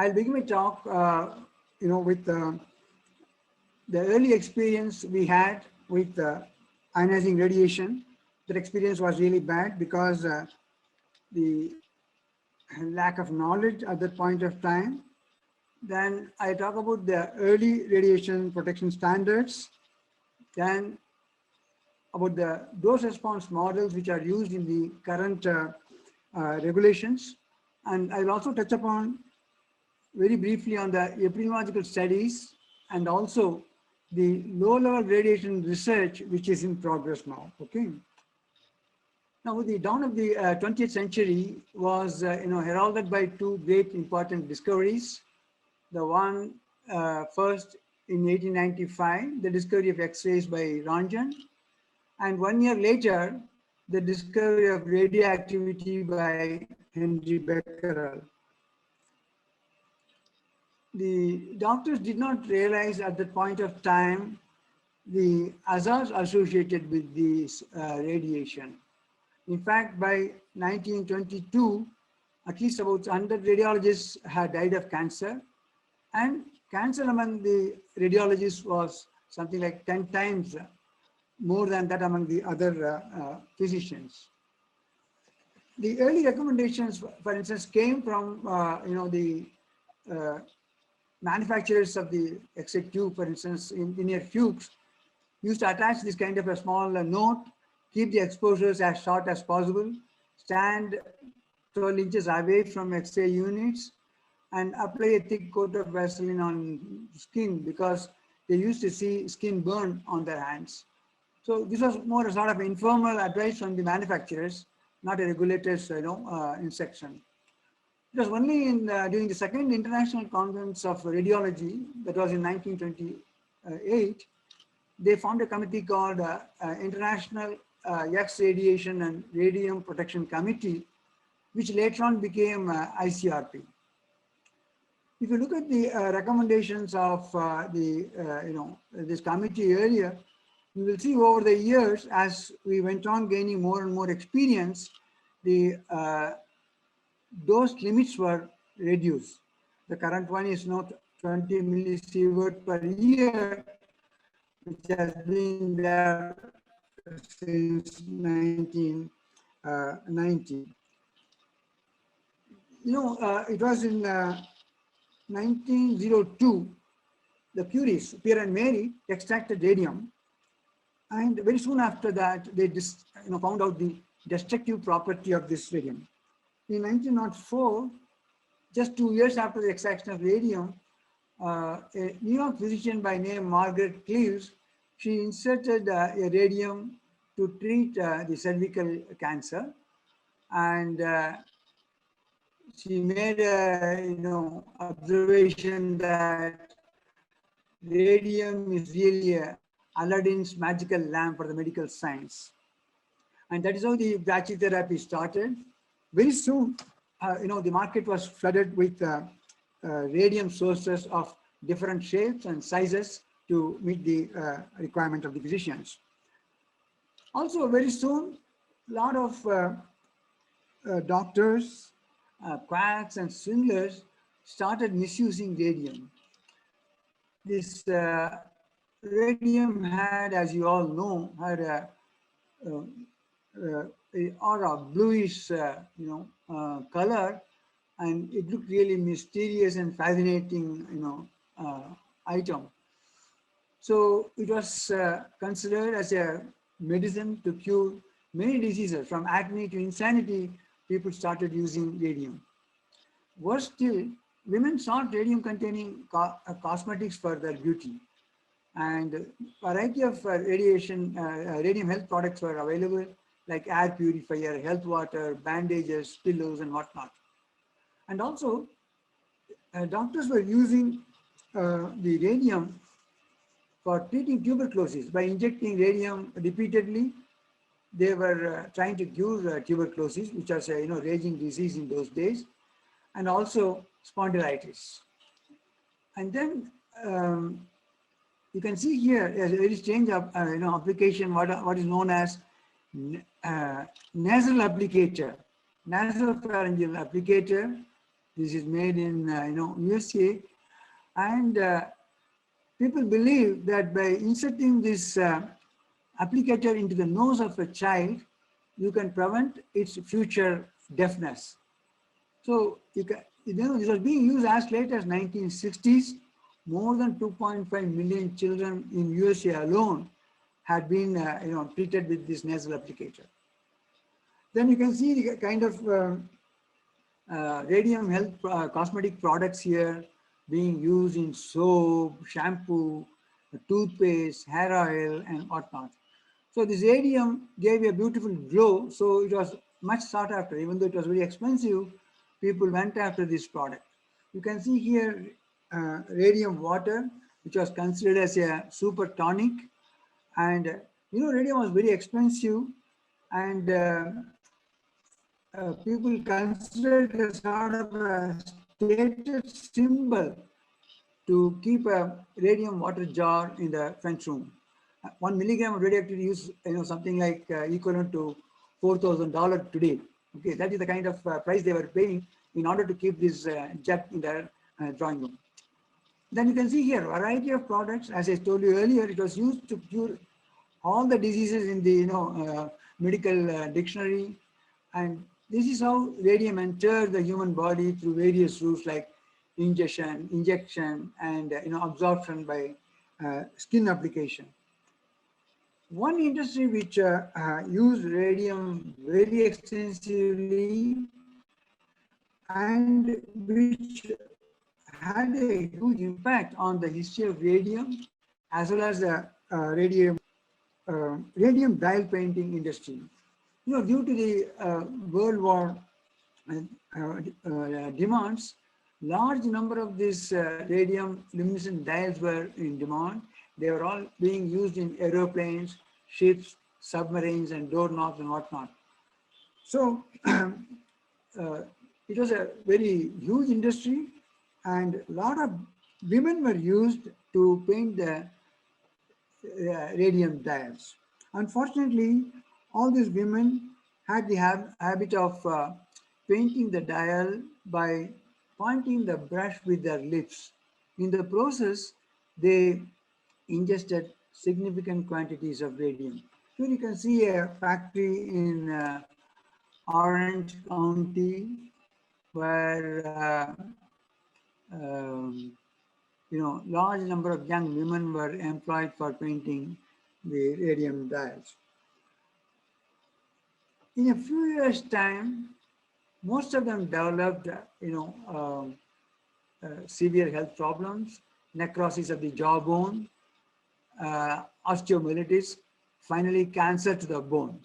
I'll begin my talk, with the early experience we had with ionizing radiation. That experience was really bad because the lack of knowledge at that point of time. Then I talk about the early radiation protection standards. Then about the dose response models which are used in the current regulations. And I'll also touch upon very briefly on the epidemiological studies and also the low-level radiation research which is in progress now. Okay. Now, the dawn of the 20th century was, heralded by two great important discoveries. The one first in 1895, the discovery of X-rays by Röntgen, and 1 year later, the discovery of radioactivity by Henry Becquerel. The doctors did not realize at that point of time the hazards associated with this radiation. In fact, by 1922, at least about 100 radiologists had died of cancer, and cancer among the radiologists was something like 10 times more than that among the other physicians. The early recommendations, for instance, came from the manufacturers of the X-ray tube, for instance, Engineer Fuchs used to attach this kind of a small note, keep the exposures as short as possible, stand 12 inches away from X-ray units, and apply a thick coat of Vaseline on skin because they used to see skin burn on their hands. So this was more a sort of informal advice from the manufacturers, not a regulator's instruction. It was only in during the second International Conference of Radiology, that was in 1928, they formed a committee called International X Radiation and Radium Protection Committee, which later on became ICRP. If you look at the recommendations of this committee earlier, you will see over the years, as we went on gaining more and more experience, the dose limits were reduced. The current one is not 20 millisievert per year, which has been there since 1990. It was in 1902, the Curies, Pierre and Mary, extracted radium. And very soon after that, they found out the destructive property of this radium. In 1904, just 2 years after the extraction of radium, a New York physician by name Margaret Cleaves, she inserted a radium to treat the cervical cancer, and she made a observation that radium is really Aladdin's magical lamp for the medical science. And that is how the brachytherapy started. Very soon, the market was flooded with radium sources of different shapes and sizes to meet the requirement of the physicians. Also, very soon, a lot of doctors, quacks and swindlers started misusing radium. This radium had, as you all know, had a bluish, color, and it looked really mysterious and fascinating, item. So it was considered as a medicine to cure many diseases, from acne to insanity. People started using radium. Worse still, women sought radium-containing cosmetics for their beauty. And a variety of radium health products were available, like air purifier, health water, bandages, pillows, and whatnot. And also, doctors were using the radium for treating tuberculosis. By injecting radium repeatedly, they were trying to cure tuberculosis, which was a raging disease in those days, and also spondylitis. And then you can see here a very strange application, what is known as nasal applicator, nasopharyngeal applicator, This is made in USA, and people believe that by inserting this applicator into the nose of a child, you can prevent its future deafness. So this was being used as late as 1960s. More than 2.5 million children in USA alone had been treated with this nasal applicator. Then you can see the kind of radium health cosmetic products here being used in soap, shampoo, toothpaste, hair oil, and whatnot. So this radium gave a beautiful glow, so it was much sought after. Even though it was very expensive, people went after this product. You can see here radium water, which was considered as a super tonic. And radium was very expensive, and people considered it as sort of a status symbol to keep a radium water jar in the front room. 1 milligram of radioactivity is something like equivalent to $4,000 today. Okay, that is the kind of price they were paying in order to keep this jet in their drawing room. Then you can see here a variety of products. As I told you earlier, it was used to cure all the diseases in the medical dictionary, and this is how radium entered the human body through various routes like injection, and absorption by skin application. One industry which used radium very extensively and which had a huge impact on the history of radium as well as the radium dial painting industry. Due to the World War demands, large number of these radium luminescent dials were in demand. They were all being used in aeroplanes, ships, submarines, and doorknobs and whatnot. So it was a very huge industry, and a lot of women were used to paint the radium dials. Unfortunately, all these women had the habit of painting the dial by pointing the brush with their lips. In the process, they ingested significant quantities of radium. Here you can see a factory in Orange County where large number of young women were employed for painting the radium dials. In a few years' time, most of them developed, severe health problems, necrosis of the jawbone, osteomyelitis, finally cancer to the bone.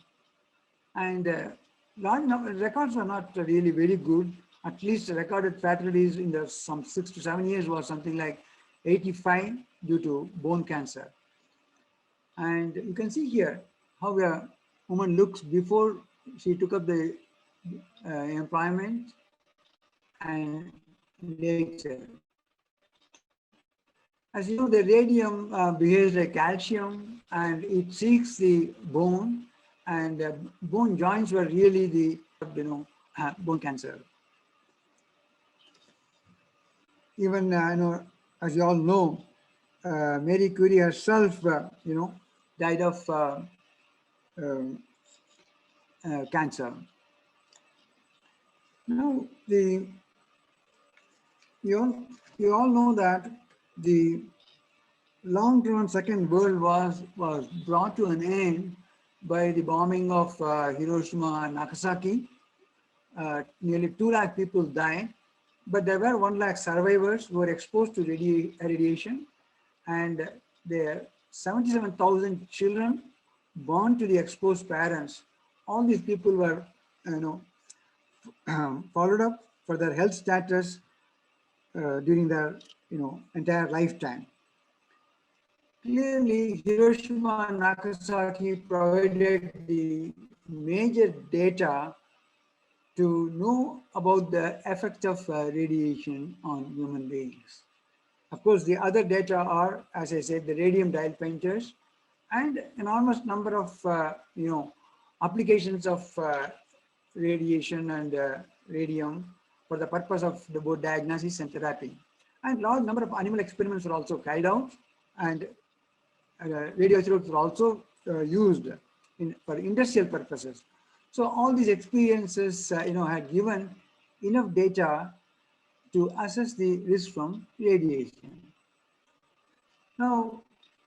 And records were not really very good. At least recorded fatalities in some 6 to 7 years was something like 85 due to bone cancer. And you can see here how a woman looks before she took up the employment and later. As you know, the radium behaves like calcium, and it seeks the bone, and bone joints were really the bone cancer. Even as you all know, Marie Curie herself, died of cancer. Now, you all know that the long-term Second World War was brought to an end by the bombing of Hiroshima and Nagasaki. Nearly 2 lakh people died, but there were 1 lakh survivors who were exposed to radiation, and there 77,000 children born to the exposed parents. All these people were, followed up for their health status during their, entire lifetime. Clearly, Hiroshima and Nagasaki provided the major data to know about the effect of radiation on human beings. Of course, the other data are, as I said, the radium dial painters and enormous number of, applications of radiation and radium for the purpose of the both diagnosis and therapy. And large number of animal experiments were also carried out, and radioisotopes were also used for industrial purposes. So all these experiences, had given enough data to assess the risk from radiation. Now,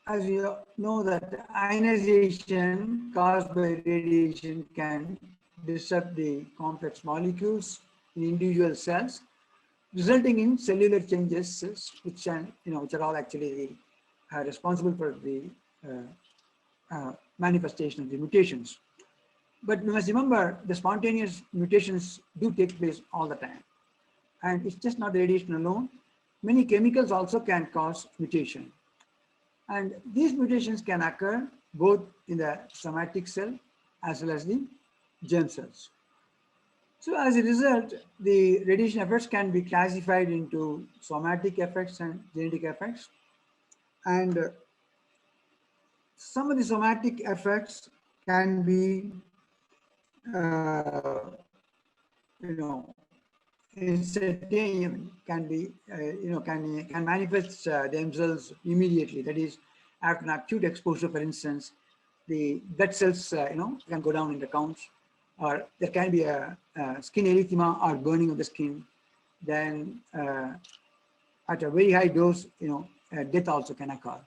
as you know that ionization caused by radiation can disrupt the complex molecules in individual cells, resulting in cellular changes, which are all actually responsible for the manifestation of the mutations. But we must remember the spontaneous mutations do take place all the time. And it's just not the radiation alone. Many chemicals also can cause mutation. And these mutations can occur both in the somatic cell as well as the germ cells. So as a result, the radiation effects can be classified into somatic effects and genetic effects. And some of the somatic effects can be, can be, can manifest themselves immediately. That is, after an acute exposure, for instance, the blood cells, can go down in the counts, or there can be a skin erythema or burning of the skin. Then, at a very high dose, death also can occur.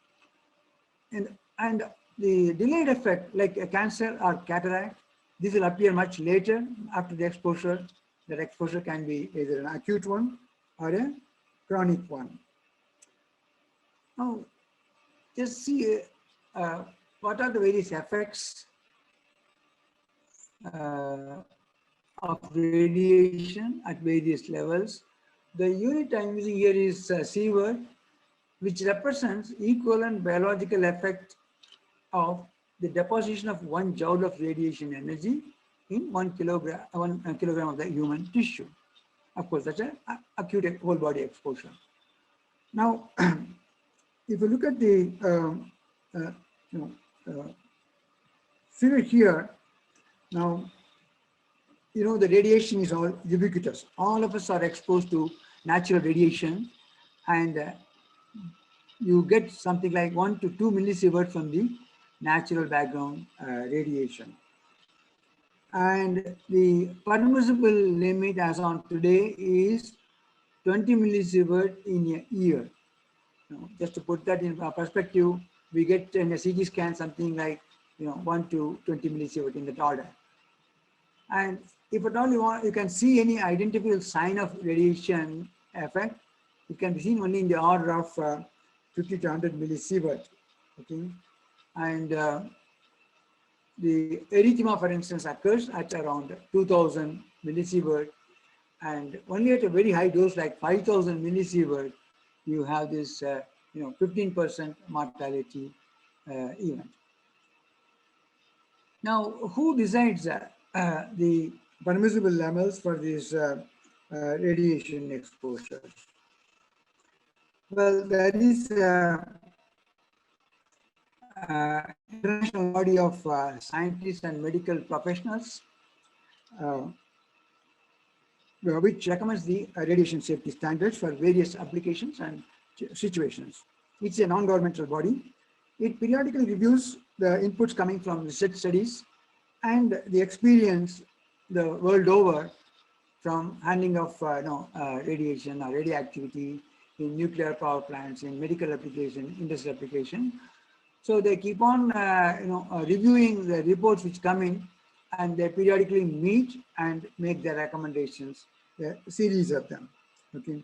And the delayed effect, like a cancer or cataract, this will appear much later after the exposure. That exposure can be either an acute one or a chronic one. Now, just see what are the various effects of radiation at various levels. The unit I'm using here is Sievert, which represents equivalent biological effect of the deposition of 1 joule of radiation energy in 1 kilogram of the human tissue. Of course, that's an acute whole body exposure. Now, if you look at the figure here, now, the radiation is all ubiquitous. All of us are exposed to natural radiation, and you get something like 1 to 2 millisieverts from the natural background radiation. And the permissible limit as on today is 20 millisievert in a year. Just to put that in perspective, we get in a CT scan something like 1 to 20 millisievert in that order. And if at all you can see any identifiable sign of radiation effect, it can be seen only in the order of 50 to 100 millisievert. Okay, and the erythema, for instance, occurs at around 2000 millisievert, and only at a very high dose like 5000 millisievert, you have this 15% mortality event. Now, who decides the permissible levels for these radiation exposures? Well, there is international body of scientists and medical professionals which recommends the radiation safety standards for various applications and situations. It's a non-governmental body. It periodically reviews the inputs coming from research studies and the experience the world over from handling of radiation or radioactivity in nuclear power plants, in medical application, industrial application. So they keep on reviewing the reports which come in, and they periodically meet and make their recommendations, a series of them. Okay.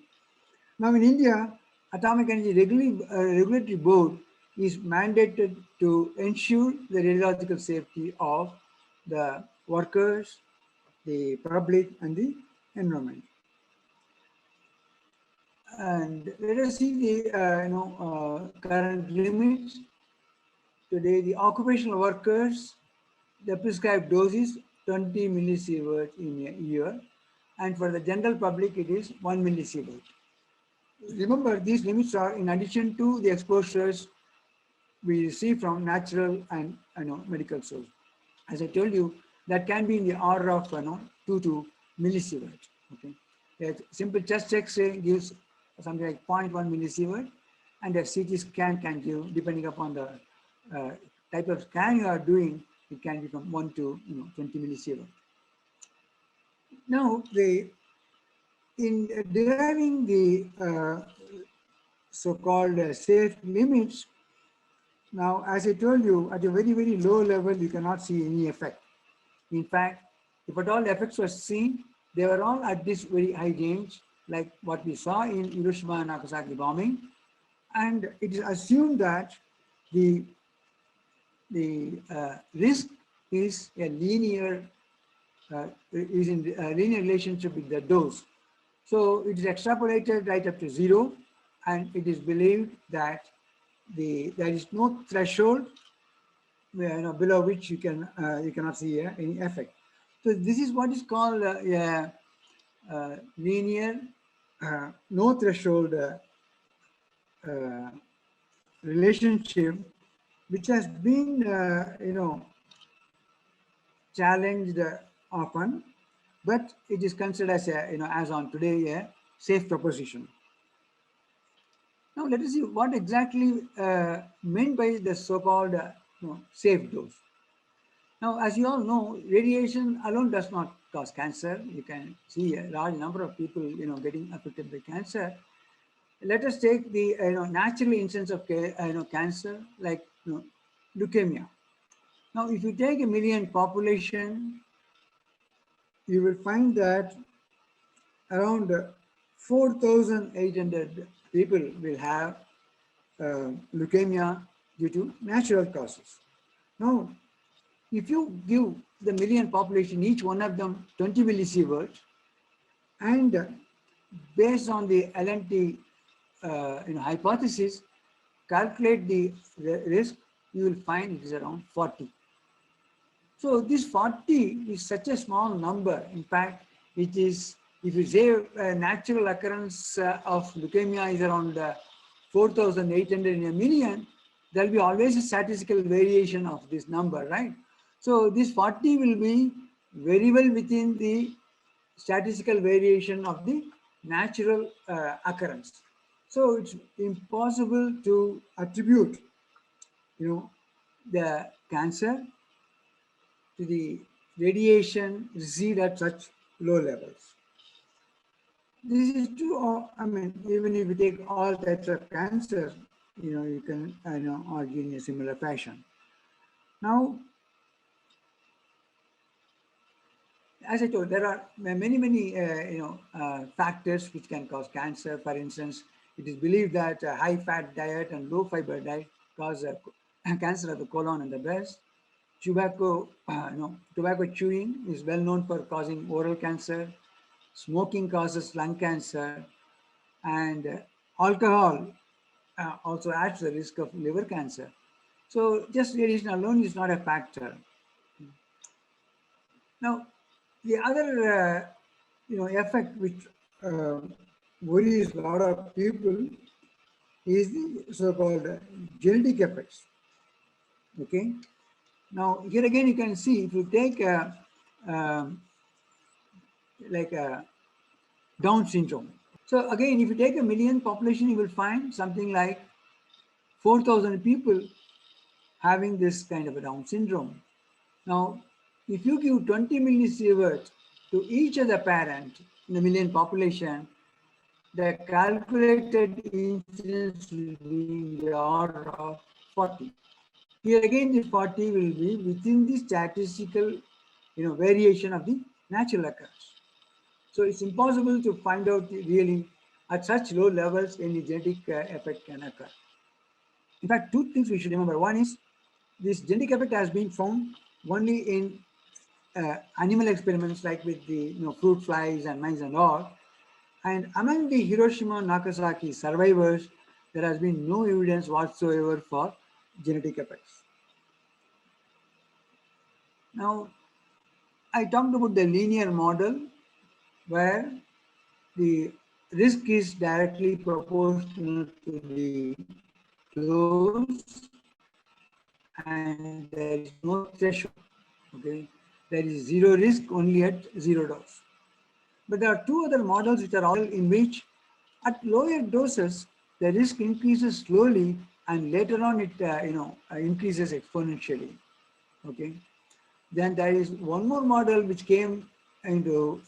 Now in India, Atomic Energy Regulatory Board is mandated to ensure the radiological safety of the workers, the public, and the environment. And let us see the current limits. Today, the occupational workers, the prescribed dose is 20 millisievert in a year, and for the general public, it is 1 millisievert. Remember, these limits are in addition to the exposures we receive from natural and medical source. As I told you, that can be in the order of 2 to millisievert. Okay. A simple chest X-ray gives something like 0.1 millisievert, and a CT scan can give, depending upon the type of scan you are doing, it can be from 1 to 20 millisievert. Now, in deriving the so-called safe limits, now, as I told you, at a very, very low level, you cannot see any effect. In fact, if at all effects were seen, they were all at this very high range, like what we saw in Hiroshima and Nagasaki bombing. And it is assumed that the risk is a linear, is in a linear relationship with the dose. So it is extrapolated right up to 0, and it is believed that there is no threshold below which you cannot see any effect. So this is what is called a linear, no threshold relationship, which has been challenged often, but it is considered as as on today a safe proposition. Now let us see what exactly meant by the so-called safe dose. Now, as you all know, radiation alone does not cause cancer. You can see a large number of people getting affected by cancer. Let us take the natural instance of cancer, like leukemia. Now, if you take 1 million population, you will find that around 4,800 people will have leukemia due to natural causes. Now, if you give the 1 million population, each one of them 20 millisievert, and based on the LNT hypothesis, calculate the risk, you will find it is around 40. So this 40 is such a small number. In fact, it is, if you say a natural occurrence of leukemia is around 4,800 in a million, there will be always a statistical variation of this number, right? So this 40 will be very well within the statistical variation of the natural occurrence. So it's impossible to attribute, the cancer to the radiation received at such low levels. This is true. I mean, even if you take all types of cancer, you can argue in a similar fashion. Now, as I told, there are many factors which can cause cancer. For instance, it is believed that a high-fat diet and low-fiber diet cause cancer of the colon and the breast. Tobacco chewing is well known for causing oral cancer. Smoking causes lung cancer, and alcohol also adds to the risk of liver cancer. So just radiation alone is not a factor. Now, the other effect which worries a lot of people is the so-called genetic effects. Okay. Now, here again, you can see if you take like a Down syndrome. So again, if you take 1 million population, you will find something like 4,000 people having this kind of a Down syndrome. Now, if you give 20 millisievert to each of the parent in the 1 million population, the calculated incidence will be in the order of 40. Here again, this 40 will be within the statistical variation of the natural occurrence. So it's impossible to find out really at such low levels any genetic effect can occur. In fact, two things we should remember. One is this genetic effect has been found only in animal experiments like with the fruit flies and mice and all. And among the Hiroshima and Nagasaki survivors, there has been no evidence whatsoever for genetic effects. Now, I talked about the linear model where the risk is directly proportional to the dose and there is no threshold. Okay, there is zero risk only at zero dose. But there are two other models which are all in which at lower doses, the risk increases slowly and later on it increases exponentially. Okay. Then there is one more model which came into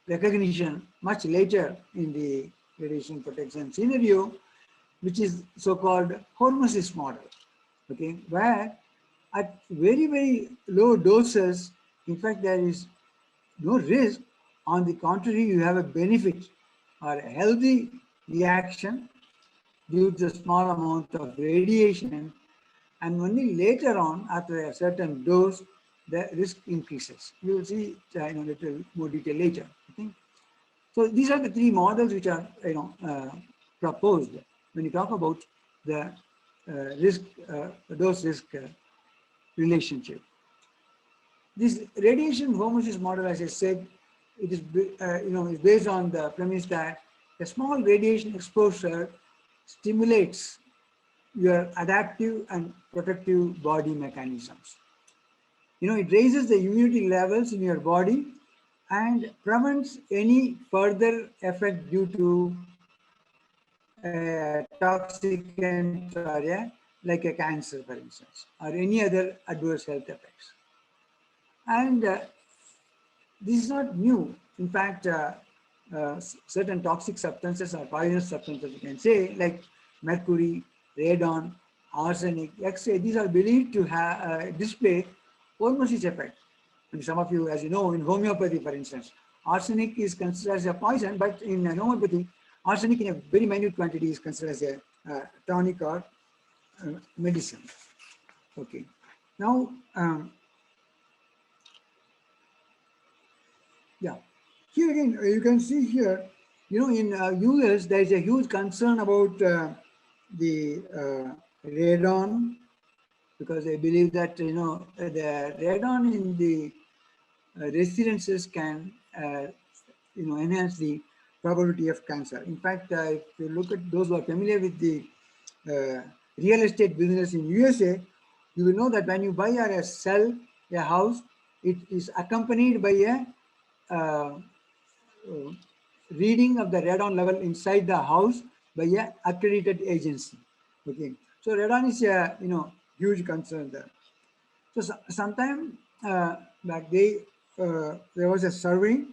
recognition much later in the radiation protection scenario, which is so-called hormesis model. Okay, where at very, very low doses, in fact, there is no risk. On the contrary, you have a benefit or a healthy reaction due to a small amount of radiation, and only later on, after a certain dose, the risk increases. We will see in a little more detail later. Okay? So these are the three models which are proposed when you talk about the risk dose risk relationship. This radiation hormesis model, as I said, it is is based on the premise that a small radiation exposure stimulates your adaptive and protective body mechanisms. It raises the immunity levels in your body and prevents any further effect due to a toxic area like a cancer, for instance, or any other adverse health effects. And this is not new. In fact, certain toxic substances or poisonous substances, you can say, like mercury, radon, arsenic, X-ray, these are believed to have display hormesis effect. And some of you, as you know, in homeopathy, for instance, arsenic is considered as a poison, but in homeopathy, arsenic in a very minute quantity is considered as a tonic or medicine. Okay. Now, yeah. Here again, you can see here, in US, there is a huge concern about the radon, because they believe that, the radon in the residences can, enhance the probability of cancer. In fact, if you look at those who are familiar with the real estate business in USA, you will know that when you buy or sell a house, it is accompanied by a reading of the radon level inside the house by a accredited agency. Okay, so radon is a huge concern there. So sometime back there was a survey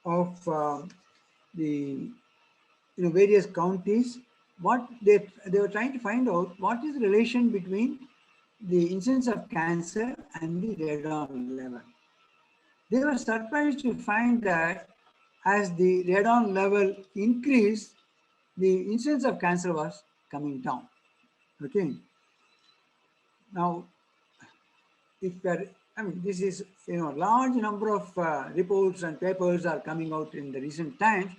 of the various counties. What they were trying to find out what is the relation between the incidence of cancer and the radon level. They were surprised to find that as the radon level increased, the incidence of cancer was coming down. Okay. Now, if this is large number of reports and papers are coming out in the recent times.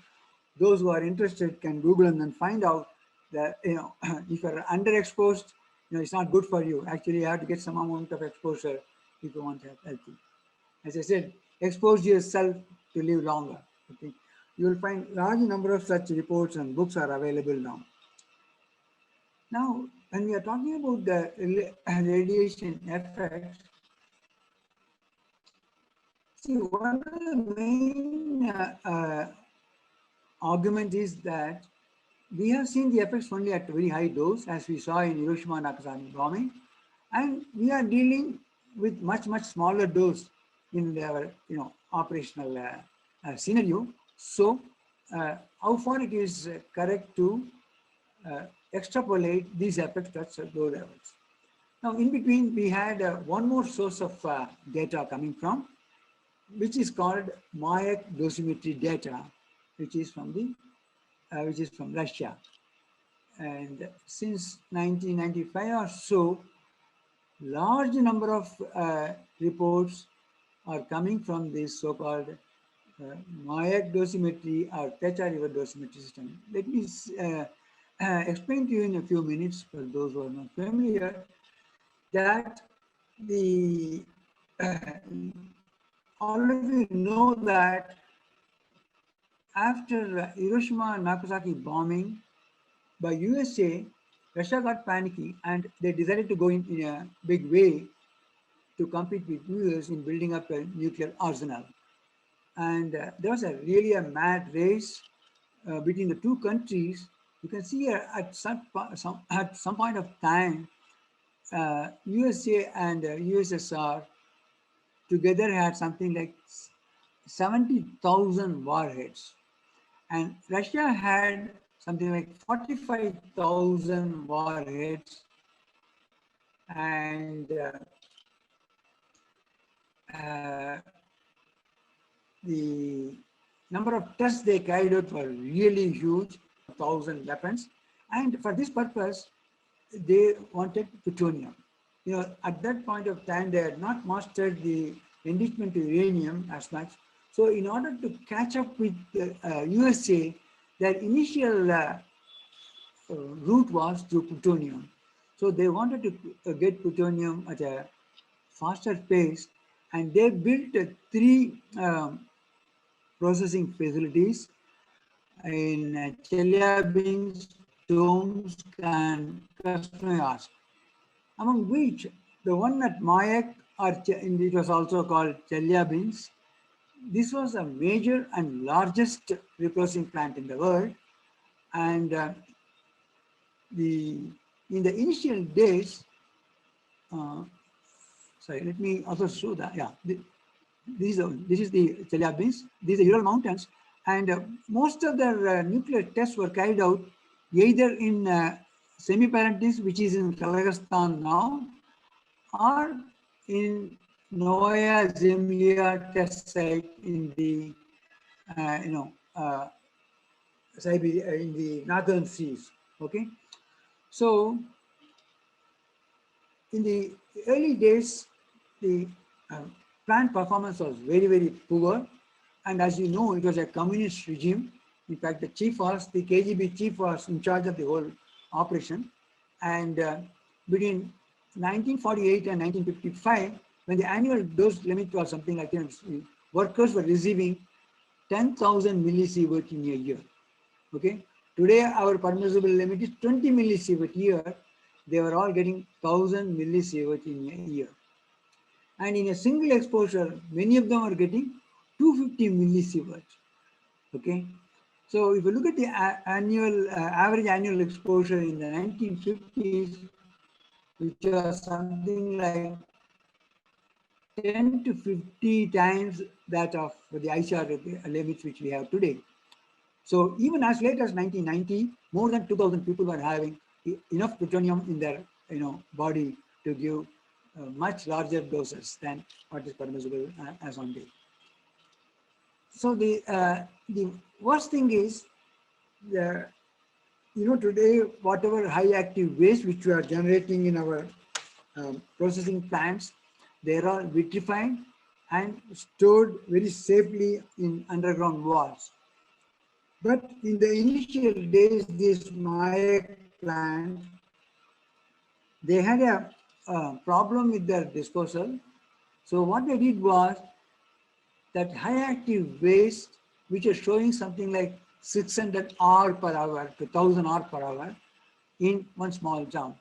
Those who are interested can Google and then find out that if you're underexposed, it's not good for you. Actually, you have to get some amount of exposure if you want to have healthy. As I said, expose yourself to live longer. Okay, you will find large number of such reports and books are available now. Now, when we are talking about the radiation effects, see, one of the main argument is that we have seen the effects only at a very high dose, as we saw in Hiroshima and Nagasaki bombing, and we are dealing with much smaller dose in our operational scenario. So, how far it is correct to extrapolate these effects at low levels? Now, in between, we had one more source of data coming from, which is called Mayak dosimetry data, which is from Russia. And since 1995 or so, large number of reports are coming from this so-called Mayak dosimetry or Tetra river dosimetry system. Let me explain to you in a few minutes, for those who are not familiar, that the all of you know that after Hiroshima and Nagasaki bombing by USA, Russia got panicky and they decided to go in a big way to compete with US in building up a nuclear arsenal. And there was really a mad race between the two countries. You can see at some point of time, USA and USSR together had something like 70,000 warheads, and Russia had something like 45,000 warheads, and the number of tests they carried out were really huge, 1,000 weapons. And for this purpose, they wanted plutonium. You know, at that point of time, they had not mastered the enrichment to uranium as much. So in order to catch up with the USA, their initial route was through plutonium. So they wanted to get plutonium at a faster pace, and they built three processing facilities in Chelyabinsk, Tomsk, and Krasnoyarsk, among which the one at Mayak, or it was also called Chelyabinsk. This was a major and largest reprocessing plant in the world, and in the initial days, sorry, let me also show that. Yeah, this is the Chelyabinsk. These are Ural Mountains, and most of their nuclear tests were carried out either in Semipalatinsk, which is in Kazakhstan now, or in Novaya Zemlya test site in the Siberia, in the northern seas. Okay, so in the early days, the plant performance was very, very poor. And as you know, it was a communist regime. In fact, the KGB chief was in charge of the whole operation. And between 1948 and 1955, when the annual dose limit was something like, workers were receiving 10,000 millisievert in a year. Okay. Today, our permissible limit is 20 millisievert a year. They were all getting 1,000 millisievert in a year. And in a single exposure, many of them are getting 250 millisievert. Okay. So if you look at the average annual exposure in the 1950s, which was something like 10 to 50 times that of the ICR limits which we have today. So even as late as 1990, more than 2,000 people were having enough plutonium in their body to give much larger doses than what is permissible as on date. So the worst thing is, today whatever high active waste which we are generating in our processing plants, they are vitrified and stored very safely in underground walls. But in the initial days, this Mayak plant, they had a problem with their disposal. So what they did was that high active waste, which is showing something like 600 R per hour to 1000 R per hour in one small jump.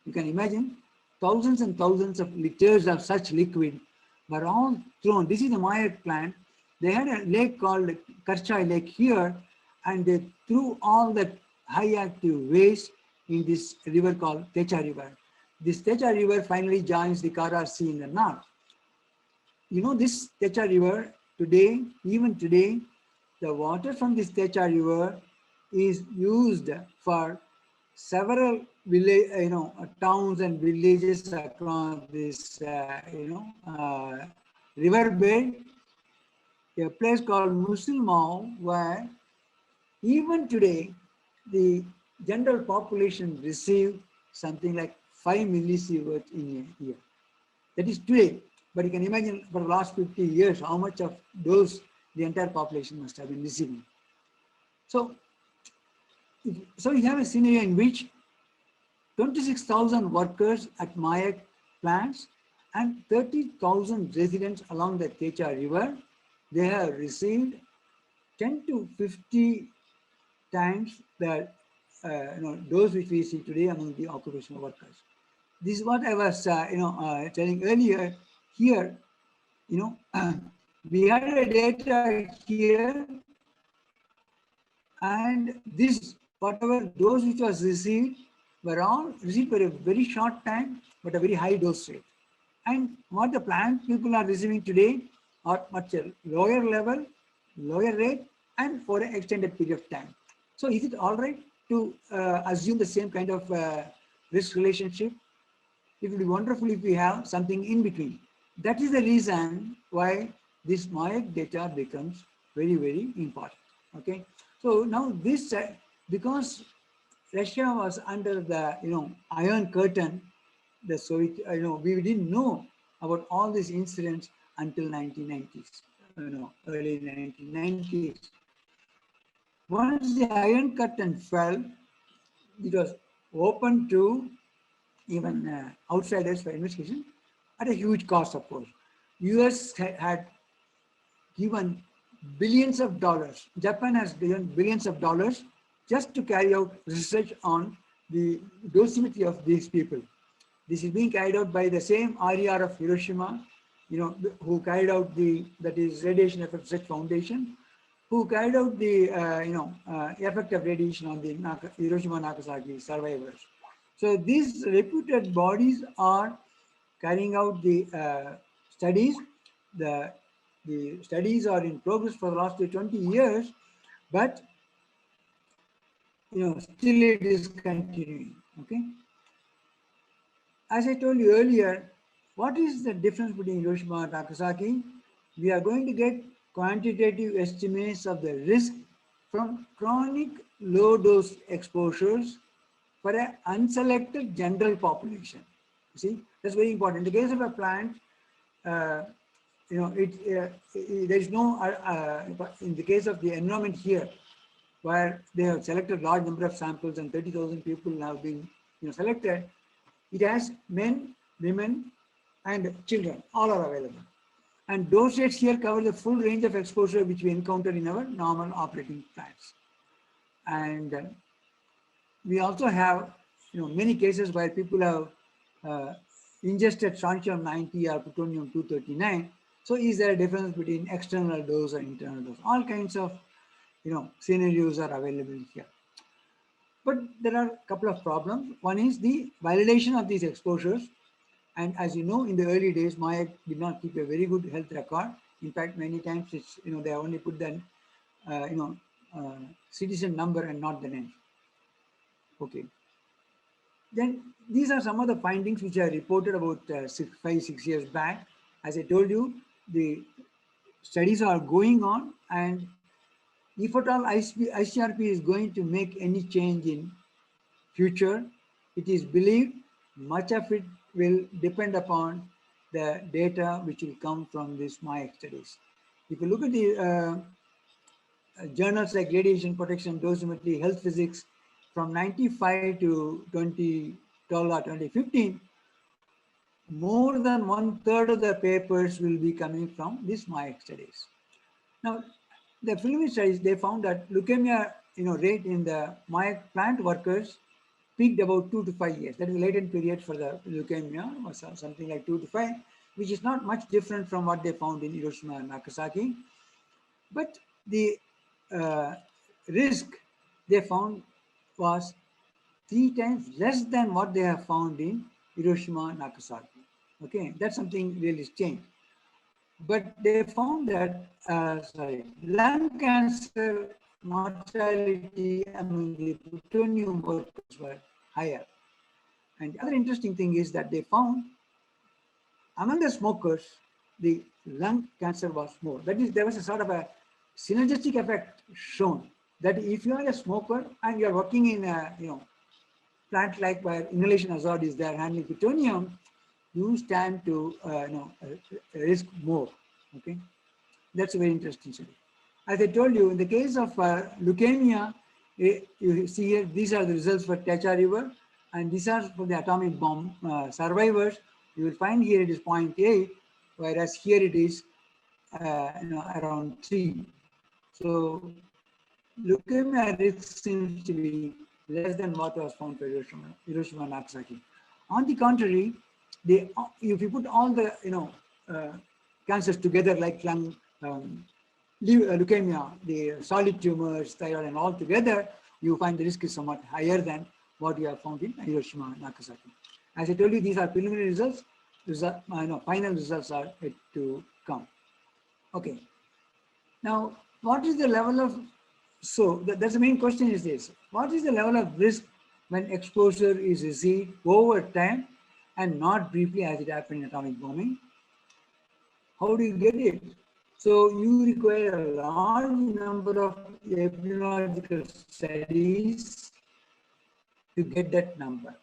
You can imagine thousands and thousands of liters of such liquid were all thrown. This is the Mayak plant. They had a lake called Karchay Lake here, and they threw all that high active waste in this river called Techa River. This Techa River finally joins the Kara Sea in the north. This Techa River today, even today, the water from this Techa River is used for several village, towns and villages across this, riverbed, a place called Musilmau, where even today, the general population receive something like 5 millisievert in a year. That is today. But you can imagine for the last 50 years, how much of those the entire population must have been receiving. So you have a scenario in which 26,000 workers at Mayak plants and 30,000 residents along the Techa River, they have received 10 to 50 times the dose which we see today among the occupational workers. This is what I was telling earlier. here, you know, we had a data here, and this, whatever dose which was received, were all received for a very short time, but a very high dose rate. And what the plant people are receiving today are much a lower level, lower rate, and for an extended period of time. So is it all right to assume the same kind of risk relationship? It would be wonderful if we have something in between. That is the reason why this MOIC data becomes very, very important. Okay. So now this, because Russia was under the, Iron Curtain, the Soviet, we didn't know about all these incidents until 1990s, early 1990s. Once the Iron Curtain fell, it was open to even outsiders for investigation at a huge cost, of course. US had given billions of dollars. Japan has given billions of dollars just to carry out research on the dosimetry of these people. This is being carried out by the same RER of Hiroshima, who carried out that is Radiation Effect Research Foundation, who carried out the, effect of radiation on the Hiroshima Nagasaki survivors. So these reputed bodies are carrying out the studies. The studies are in progress for the last 20 years, but still it is continuing. Okay. As I told you earlier, what is the difference between Hiroshima and Nagasaki? We are going to get quantitative estimates of the risk from chronic low-dose exposures for an unselected general population. You see, that's very important. In the case of a plant, there is no, in the case of the environment here, where they have selected large number of samples and 30,000 people have been selected, it has men, women, and children, all are available. And dose rates here cover the full range of exposure which we encounter in our normal operating plants. And we also have many cases where people have ingested strontium-90 or plutonium-239. So is there a difference between external dose and internal dose? All kinds of scenarios are available here. But there are a couple of problems. One is the validation of these exposures. And as you know, in the early days, MOIC did not keep a very good health record. In fact, many times it's, they only put the, citizen number and not the name. Okay. Then these are some of the findings which I reported about 6 years back. As I told you, the studies are going on, and if at all ICRP is going to make any change in future, it is believed much of it will depend upon the data which will come from these MOIC studies. If you look at the journals like Radiation Protection, Dosimetry, Health Physics, from 95 to 2012 or 2015, more than 1/3 of the papers will be coming from these MOIC studies. Now, the preliminary studies, they found that leukemia rate in the MOIC plant workers peaked about 2 to 5 years. That is the latent period for the leukemia was something like 2 to 5, which is not much different from what they found in Hiroshima and Nagasaki. But the risk they found was 3 times less than what they have found in Hiroshima and Nagasaki. Okay, that's something really changed. But they found that, lung cancer mortality among the plutonium workers were higher. And the other interesting thing is that they found among the smokers, the lung cancer was more. That is, there was a sort of a synergistic effect shown that if you are a smoker and you are working in a plant like where inhalation hazard is there handling plutonium, you stand to risk more. Okay, that's a very interesting study. As I told you, in the case of leukemia, you see here, these are the results for Techa River, and these are for the atomic bomb survivors. You will find here it is 0.8, whereas here it is around 3. So leukemia risk seems to be less than what was found for Hiroshima and Nagasaki. On the contrary, if you put all the cancers together, like lung, leukemia, the solid tumors, thyroid, and all together, you find the risk is somewhat higher than what you have found in Hiroshima and Nagasaki. As I told you, these are preliminary results. Final results are yet to come. Okay. Now, what is the level of, so that's the main question is this. What is the level of risk when exposure is received over time and not briefly as it happened in atomic bombing? How do you get it? So you require a large number of epidemiological studies to get that number.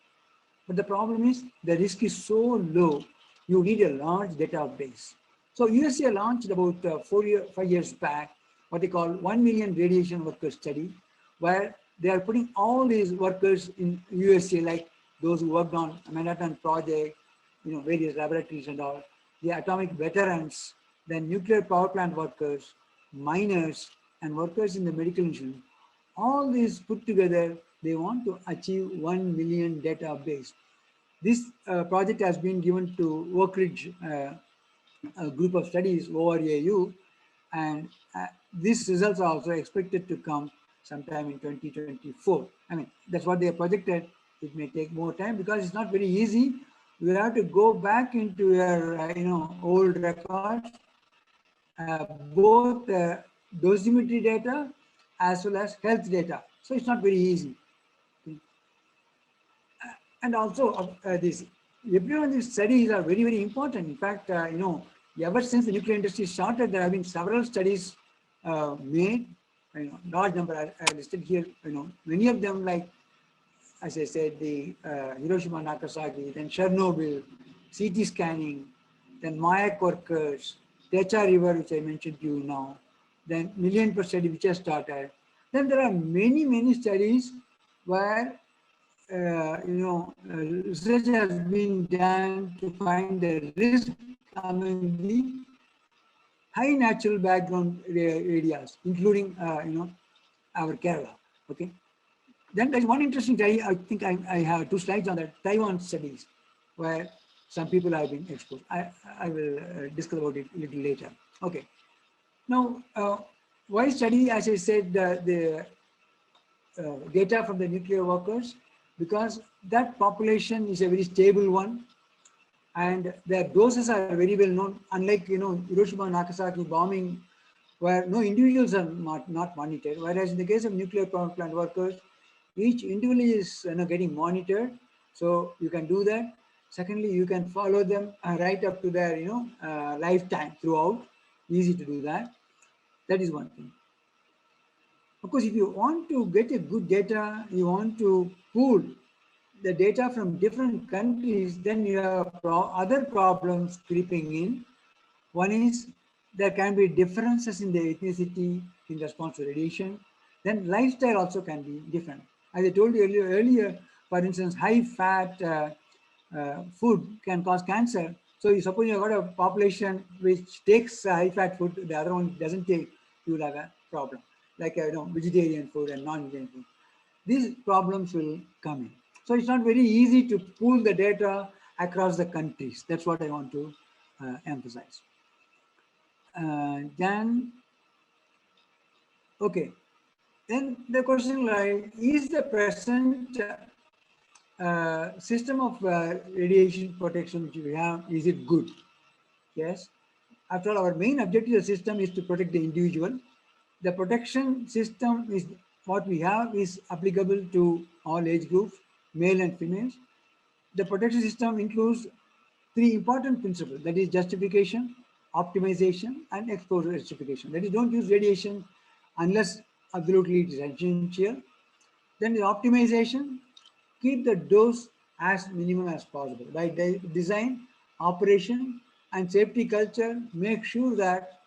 But the problem is the risk is so low, you need a large database. So USA launched about 5 years back what they call 1 million radiation worker study, where they are putting all these workers in USA, like those who worked on Manhattan Project, various laboratories and all, the atomic veterans, then nuclear power plant workers, miners, and workers in the medical industry. All these put together, they want to achieve 1 million database. This project has been given to Oak Ridge, a group of studies over AU, and these results are also expected to come sometime in 2024. I mean, that's what they have projected. It may take more time because it's not very easy. You have to go back into your old records, both dosimetry data as well as health data. So it's not very easy. And also these epidemiological studies are very, very important. In fact, ever since the nuclear industry started, there have been several studies made, large number I listed here, many of them, like, as I said, the Hiroshima, Nagasaki, then Chernobyl, CT scanning, then Mayak workers, Techa River, which I mentioned to you now, then million per study, which has started. Then there are many, many studies where research has been done to find the risk among the high natural background areas, including our Kerala. Okay. Then there's one interesting study. I think I have 2 slides on that. Taiwan studies, where some people have been exposed. I will discuss about it a little later. Okay. Now, why study? As I said, the data from the nuclear workers, because that population is a very stable one, and their doses are very well known. Unlike Hiroshima and Nagasaki bombing, where no individuals are not monitored, whereas in the case of nuclear power plant workers, each individual is getting monitored, so you can do that. Secondly, you can follow them right up to their lifetime throughout. Easy to do that. That is one thing. Of course, if you want to get a good data, you want to pool the data from different countries, then you have other problems creeping in. One is there can be differences in the ethnicity in response to radiation. Then lifestyle also can be different. As I told you earlier, for instance, high fat food can cause cancer. So you suppose you've got a population which takes high fat food, the other one doesn't take, you will have a problem. Like vegetarian food and non-vegetarian food. These problems will come in. So it's not very easy to pool the data across the countries. That's what I want to emphasize. Okay. Then the question like, is the present system of radiation protection which we have, is it good? Yes. After all, our main objective of the system is to protect the individual. The protection system is what we have is applicable to all age groups, male and females. The protection system includes 3 important principles, that is justification, optimization, and exposure justification. That is, don't use radiation unless absolutely it is essential. Then the optimization, keep the dose as minimum as possible. By design, operation, and safety culture, make sure that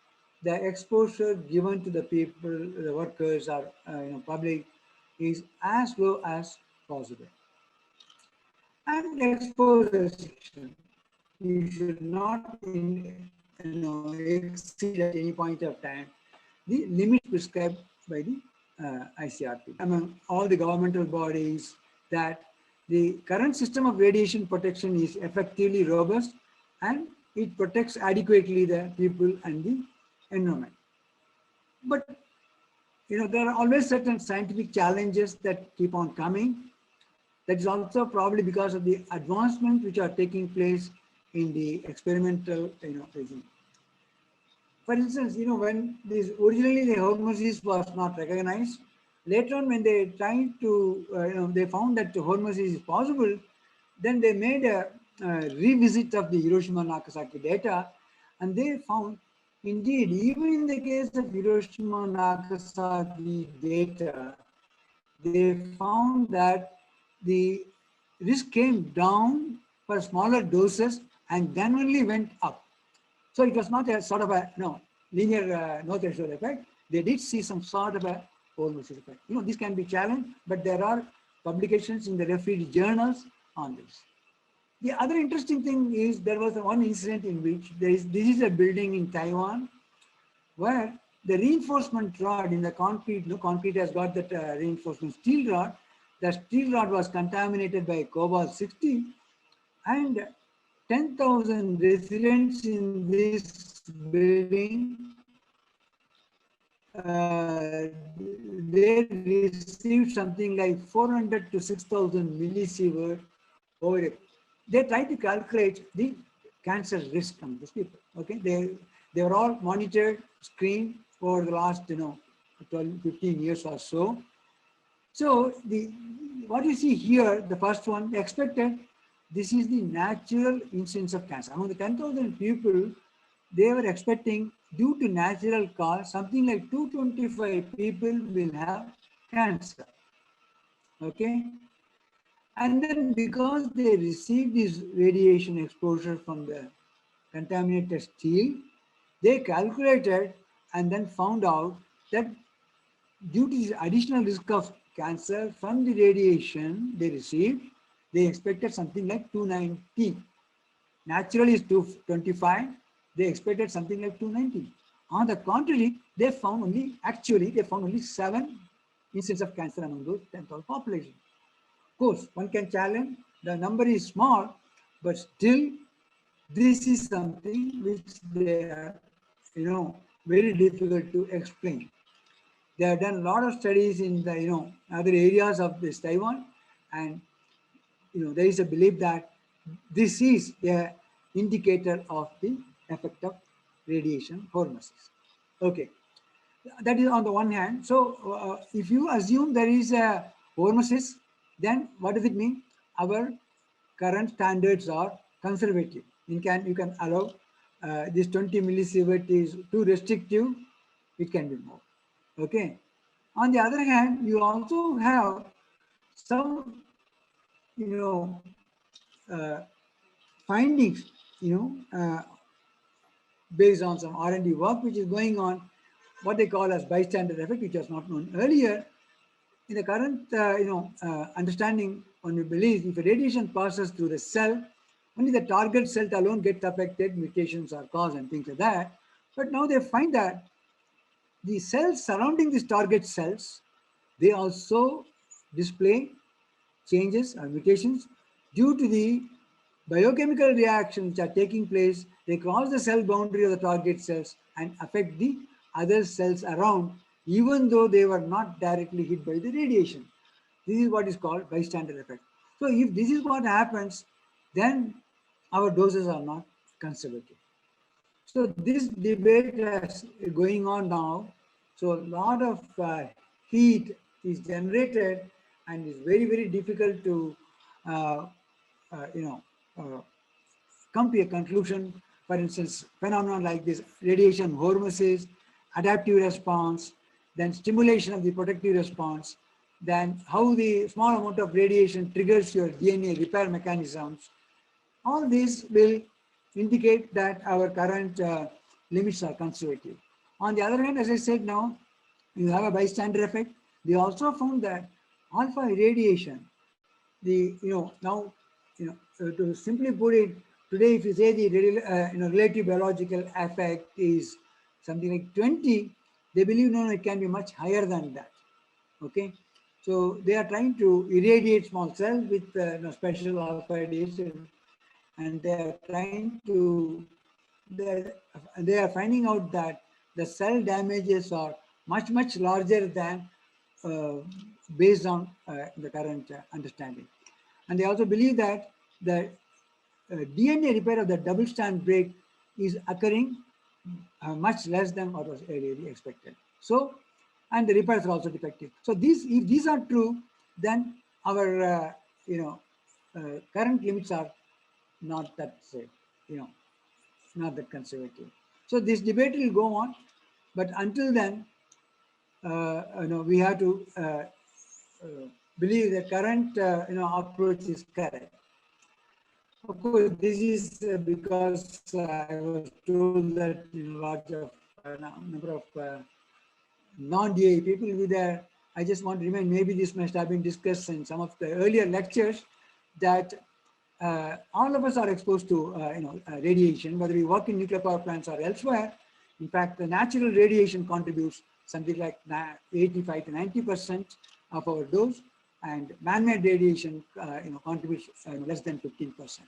the exposure given to the people, the workers or public, is as low as possible. And exposure restriction, you should not exceed at any point of time the limit prescribed by the ICRP. Among all the governmental bodies, that the current system of radiation protection is effectively robust and it protects adequately the people and the environment. But there are always certain scientific challenges that keep on coming. That is also probably because of the advancements which are taking place in the experimental regime. For instance, when this originally the hormesis was not recognized, later on when they tried to, they found that hormesis is possible, then they made a revisit of the Hiroshima Nagasaki data, and they found indeed, even in the case of Hiroshima Nagasaki data, they found that the risk came down for smaller doses and then only went up. So it was not a sort of a linear no threshold effect. They did see some sort of a hormesis effect. This can be challenged, but there are publications in the refereed journals on this. The other interesting thing is there was one incident in which this is a building in Taiwan where the reinforcement rod in the concrete, concrete has got that reinforcement steel rod. The steel rod was contaminated by cobalt-60, and 10,000 residents in this building, they received something like 400 to 6,000 millisievert over it. They tried to calculate the cancer risk on these people. Okay, they were all monitored, screened for the last 12, 15 years or so. So what you see here, the first one, expected, this is the natural incidence of cancer. Among the 10,000 people, they were expecting, due to natural cause, something like 225 people will have cancer. Okay? And then because they received this radiation exposure from the contaminated steel, they calculated and then found out that due to the additional risk of cancer from the radiation they received, they expected something like 290. Naturally is 225. They expected something like 290. On the contrary, they found only 7 instances of cancer among those 10,000 population. Of course, one can challenge, the number is small, but still this is something which they are, very difficult to explain. They have done a lot of studies in the, other areas of this Taiwan, and, there is a belief that this is a indicator of the effect of radiation hormesis. Okay, that is on the one hand. So if you assume there is a hormesis, then what does it mean? Our current standards are conservative. You can allow this 20 millisievert is too restrictive, it can be more. Okay. On the other hand, you also have some, findings, based on some R&D work which is going on, what they call as bystander effect, which was not known earlier. In the current, understanding, one believes if a radiation passes through the cell, only the target cell alone gets affected, mutations are caused and things like that. But now they find that the cells surrounding these target cells, they also display changes or mutations due to the biochemical reactions which are taking place. They cross the cell boundary of the target cells and affect the other cells around, even though they were not directly hit by the radiation. This is what is called bystander effect. So if this is what happens, then our doses are not conservative. So this debate is going on now. So a lot of heat is generated and it's very, very difficult to, come to a conclusion. For instance, phenomenon like this radiation hormesis, adaptive response, then stimulation of the protective response, then how the small amount of radiation triggers your DNA repair mechanisms. All these will indicate that our current limits are conservative. On the other hand, as I said now, you have a bystander effect. They also found that alpha irradiation, to simply put it, today if you say the relative biological effect is something like 20, they believe no, it can be much higher than that. Okay, so they are trying to irradiate small cells with special alpha irradiation, and they are trying to they are finding out that the cell damages are much larger than uh, based on the current understanding. And they also believe that the DNA repair of the double strand break is occurring much less than what was earlier expected. So, and the repairs are also defective. So if these are true, then our current limits are not that safe, not that conservative. So this debate will go on, but until then, we have to believe the current approach is correct. Of course, this is because I was told that large of number of non-DA people with there. I just want to remind, maybe this must have been discussed in some of the earlier lectures, that all of us are exposed to radiation, whether we work in nuclear power plants or elsewhere. In fact, the natural radiation contributes something like 85 to 90% of our dose, and man-made radiation contributes less than 15%.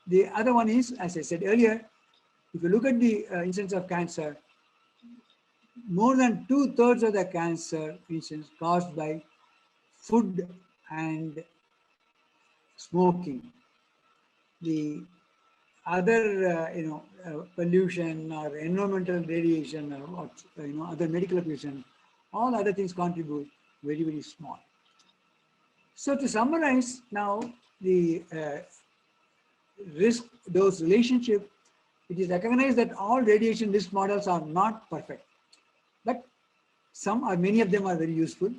The other one is, as I said earlier, if you look at the incidence of cancer, more than 2/3 of the cancer incidence caused by food and smoking. The other, pollution or environmental radiation or other medical pollution, all other things contribute very small. So to summarize now, the risk dose relationship, it is recognized that all radiation risk models are not perfect, but some or many of them are very useful.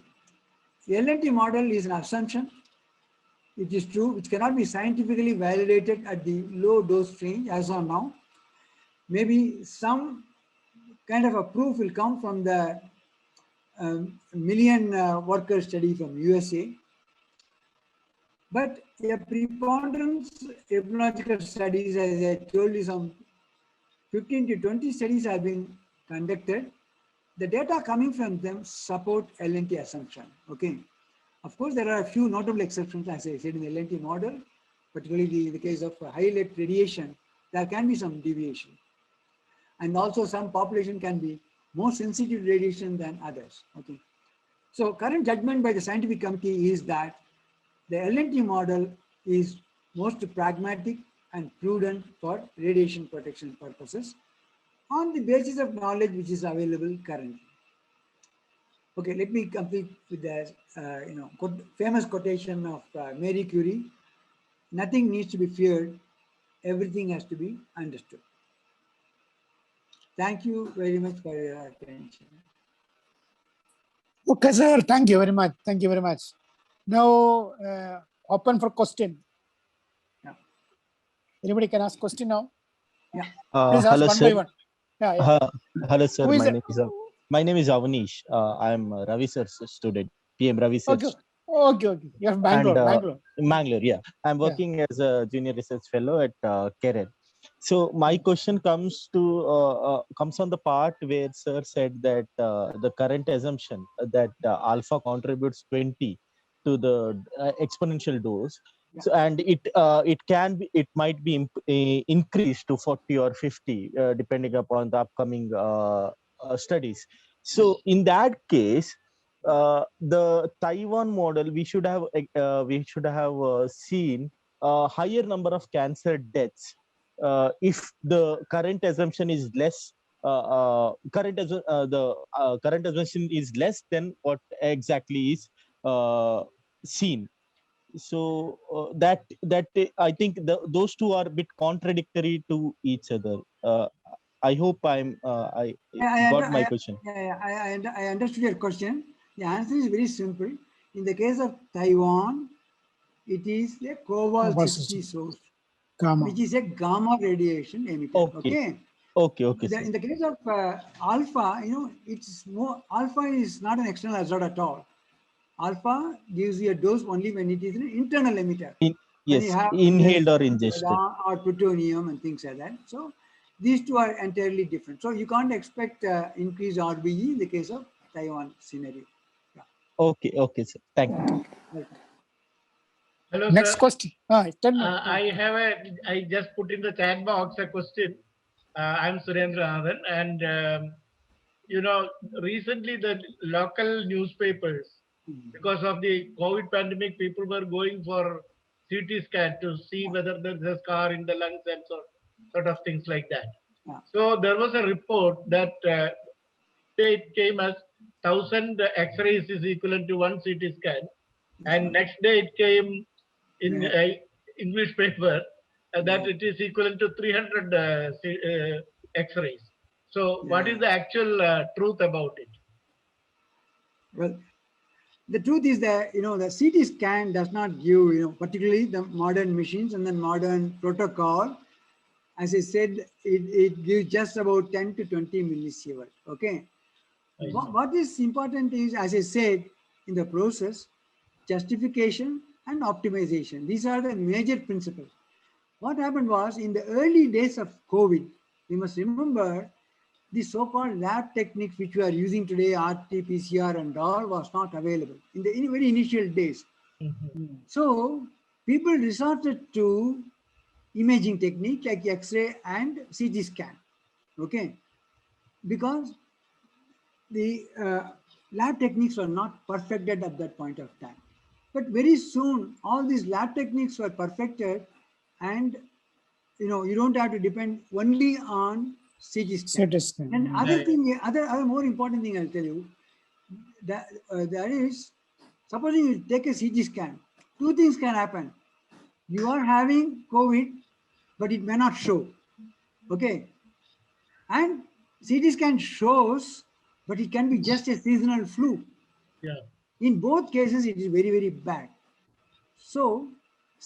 The LNT model is an assumption. It is true, which cannot be scientifically validated at the low dose range as of now. Maybe some kind of a proof will come from the million worker study from USA. But a preponderance epidemiological studies, as I told you, some 15 to 20 studies have been conducted. The data coming from them support LNT assumption. Okay. Of course, there are a few notable exceptions, as I said, in the LNT model, particularly in the case of high-level radiation, there can be some deviation. And also some population can be more sensitive to radiation than others. Okay. So current judgment by the scientific committee is that the LNT model is most pragmatic and prudent for radiation protection purposes on the basis of knowledge which is available currently. Okay, let me complete with the famous quotation of Marie Curie: "Nothing needs to be feared; everything has to be understood." Thank you very much for your attention. Okay, sir. Thank you very much. Thank you very much. Now, open for question. Yeah. Anybody can ask question now? Yeah. Please ask Hello, one sir. by one. Yeah. Hello, sir. Who is My name is Avanish. I am Ravi sir's student, PM Ravi sir. Okay. You're Bangalore, and, Bangalore. Mangalore, yeah. I'm working as a junior research fellow at Keren. So my question comes on the part where sir said that the current assumption that alpha contributes 20 to the exponential dose. Yeah. So, and it might be increased to 40 or 50 depending upon the upcoming studies. So in that case, the Taiwan model, we should have seen a higher number of cancer deaths if the current assumption is less. Current assumption is less than what exactly is seen. So that I think those two are a bit contradictory to each other. I hope I got my question. I understood your question. The answer is very simple. In the case of Taiwan, it is a cobalt-60 source, which is a gamma radiation emitter. Okay. In the case of alpha, it's more. Alpha is not an external hazard at all. Alpha gives you a dose only when it is an internal emitter. Inhaled or ingested. Or plutonium and things like that. So these two are entirely different. So you can't expect increased RBE in the case of Taiwan scenario. Yeah. Okay, sir. Thank you. Welcome. Hello, next sir. question. I just put in the chat box a question. I'm Surendra Anand, and recently the local newspapers, because of the COVID pandemic, people were going for CT scan to see whether there's a scar in the lungs and sort of things like that. Yeah. So there was a report that it came as 1,000 X-rays is equivalent to one CT scan, and next day it came in Yeah. a English paper that it is equivalent to 300 X-rays. So what is the actual truth about it? Well, the truth is that, the CT scan does not give, particularly the modern machines and the modern protocol. As I said, it gives just about 10 to 20 millisievert. Okay. What is important is, as I said, in the process, justification and optimization. These are the major principles. What happened was, in the early days of COVID, we must remember the so-called lab techniques which we are using today, RT, PCR and all, was not available in the very initial days. So people resorted to imaging technique like X-ray and CT scan, okay? Because the lab techniques were not perfected at that point of time. But very soon, all these lab techniques were perfected, and you don't have to depend only on CT scan. CT scan. And other more important thing I'll tell you, that there is, supposing you take a CT scan, two things can happen. You are having COVID, but it may not show. Okay. And CT scan shows, but it can be just a seasonal flu. Yeah. In both cases, it is very, very bad. So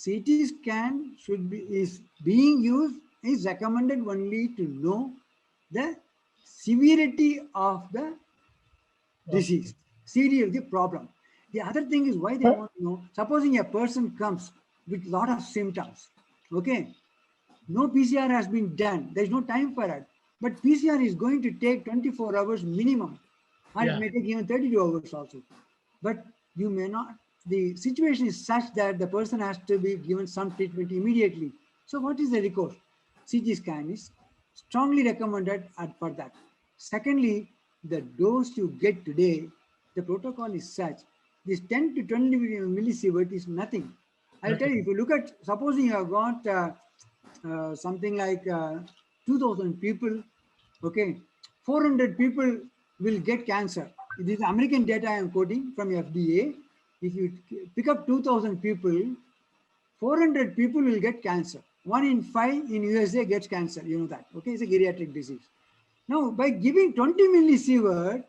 CT scan is being used, is recommended only to know the severity of the disease, severity of the problem. The other thing is why they want to know, supposing a person comes with a lot of symptoms, okay, no PCR has been done, there's no time for it, but PCR is going to take 24 hours minimum, and it may take even 32 hours also. But you may not, the situation is such that the person has to be given some treatment immediately. So what is the recourse? CT scan is strongly recommended for that. Secondly, the dose you get today, the protocol is such, this 10 to 20 millisievert is nothing. I'll tell you, if you look at, supposing you have got something like 2,000 people, okay, 400 people will get cancer. This is American data I am quoting from FDA. If you pick up 2,000 people, 400 people will get cancer. 1 in 5 in USA gets cancer, you know that, okay? It's a geriatric disease. Now, by giving 20 millisievert,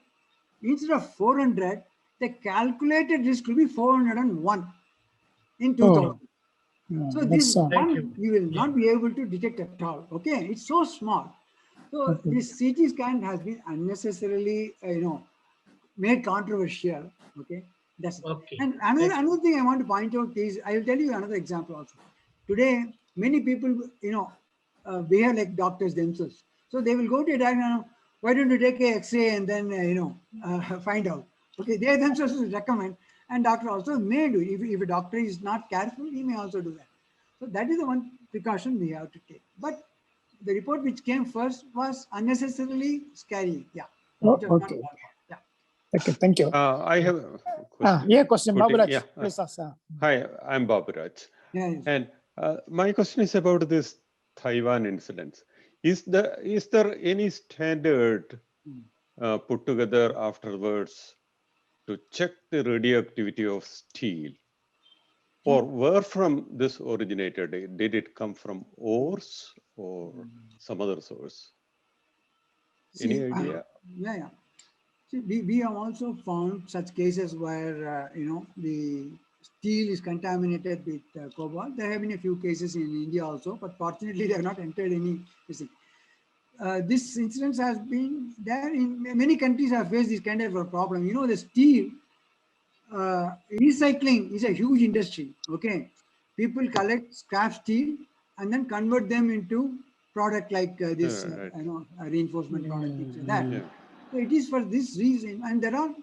instead of 400, the calculated risk will be 401 in 2,000. So this one you will not be able to detect at all, okay? It's so small. So this CT scan has been unnecessarily, made controversial, okay? That's okay. And another thing I want to point out is, I will tell you another example also. Today, many people, behave like doctors themselves. So they will go to a doctor, why don't you take a X-ray and then, find out. Okay, they themselves will recommend, and doctor also may do. If a doctor is not careful, he may also do that. So that is the one precaution we have to take. But the report which came first was unnecessarily scary. Yeah. Okay. Yeah. Okay, thank you. I have a question. Question. Baburaj, please ask. Hi, I'm Baburaj. Yes. And my question is about this Taiwan incident. Is there any standard put together afterwards to check the radioactivity of steel? Or where from this originated? Did it come from ores or some other source? Any idea? Yeah. See, we have also found such cases where, the steel is contaminated with cobalt. There have been a few cases in India also, but fortunately they have not entered any. This incident has been there in many countries have faced this kind of a problem. The steel recycling is a huge industry. Okay, people collect scrap steel and then convert them into product like this, reinforcement product, things like that. Yeah. So it is for this reason, and there are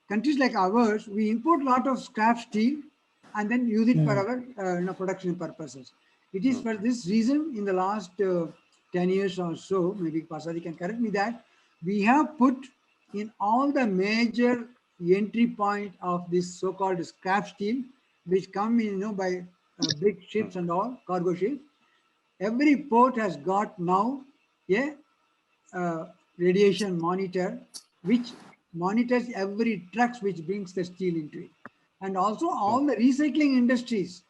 countries like ours, we import a lot of scrap steel and then use it for our production purposes. It is for this reason in the last 10 years or so, maybe Pasadi can correct me that, we have put in all the major entry point of this so-called scrap steel, which come in, by big ships and all, cargo ships. Every port has got now a radiation monitor, which monitors every trucks which brings the steel into it. And also all the recycling industries,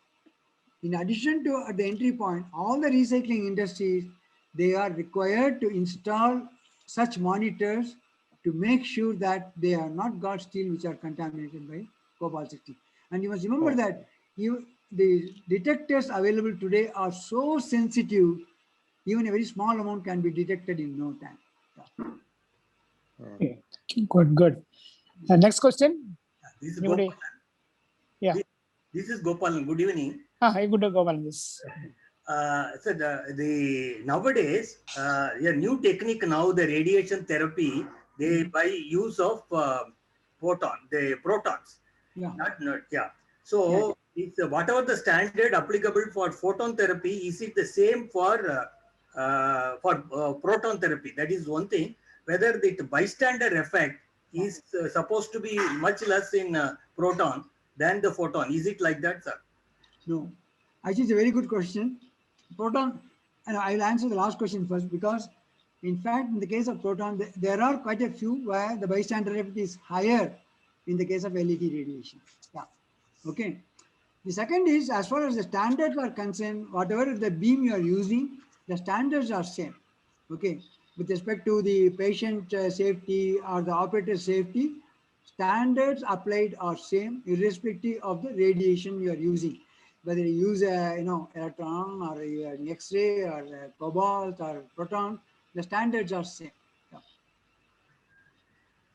in addition to at the entry point, all the recycling industries, they are required to install such monitors to make sure that they are not got steel which are contaminated by cobalt-60. And you must remember that the detectors available today are so sensitive, even a very small amount can be detected in no time. Okay. Good. Next question. This is Anybody? Gopalan. Yeah. This is Gopalan. Good evening. Hi, good Gopalan. Yes. So the nowadays a new technique now, the radiation therapy, they by use of protons. Yeah. Yeah. So it's whatever the standard applicable for photon therapy, is it the same for proton therapy? That is one thing. Whether the bystander effect is supposed to be much less in proton than the photon. Is it like that, sir? No. Actually, it's a very good question. Proton, and I'll answer the last question first, because in fact, in the case of proton, there are quite a few where the bystander effect is higher in the case of LET radiation. Yeah. Okay. The second is, as far as the standards are concerned, whatever the beam you are using, the standards are same. Okay. With respect to the patient safety or the operator safety, standards applied are same irrespective of the radiation you are using. Whether you use a electron or an X-ray or a cobalt or proton, the standards are same. Yeah.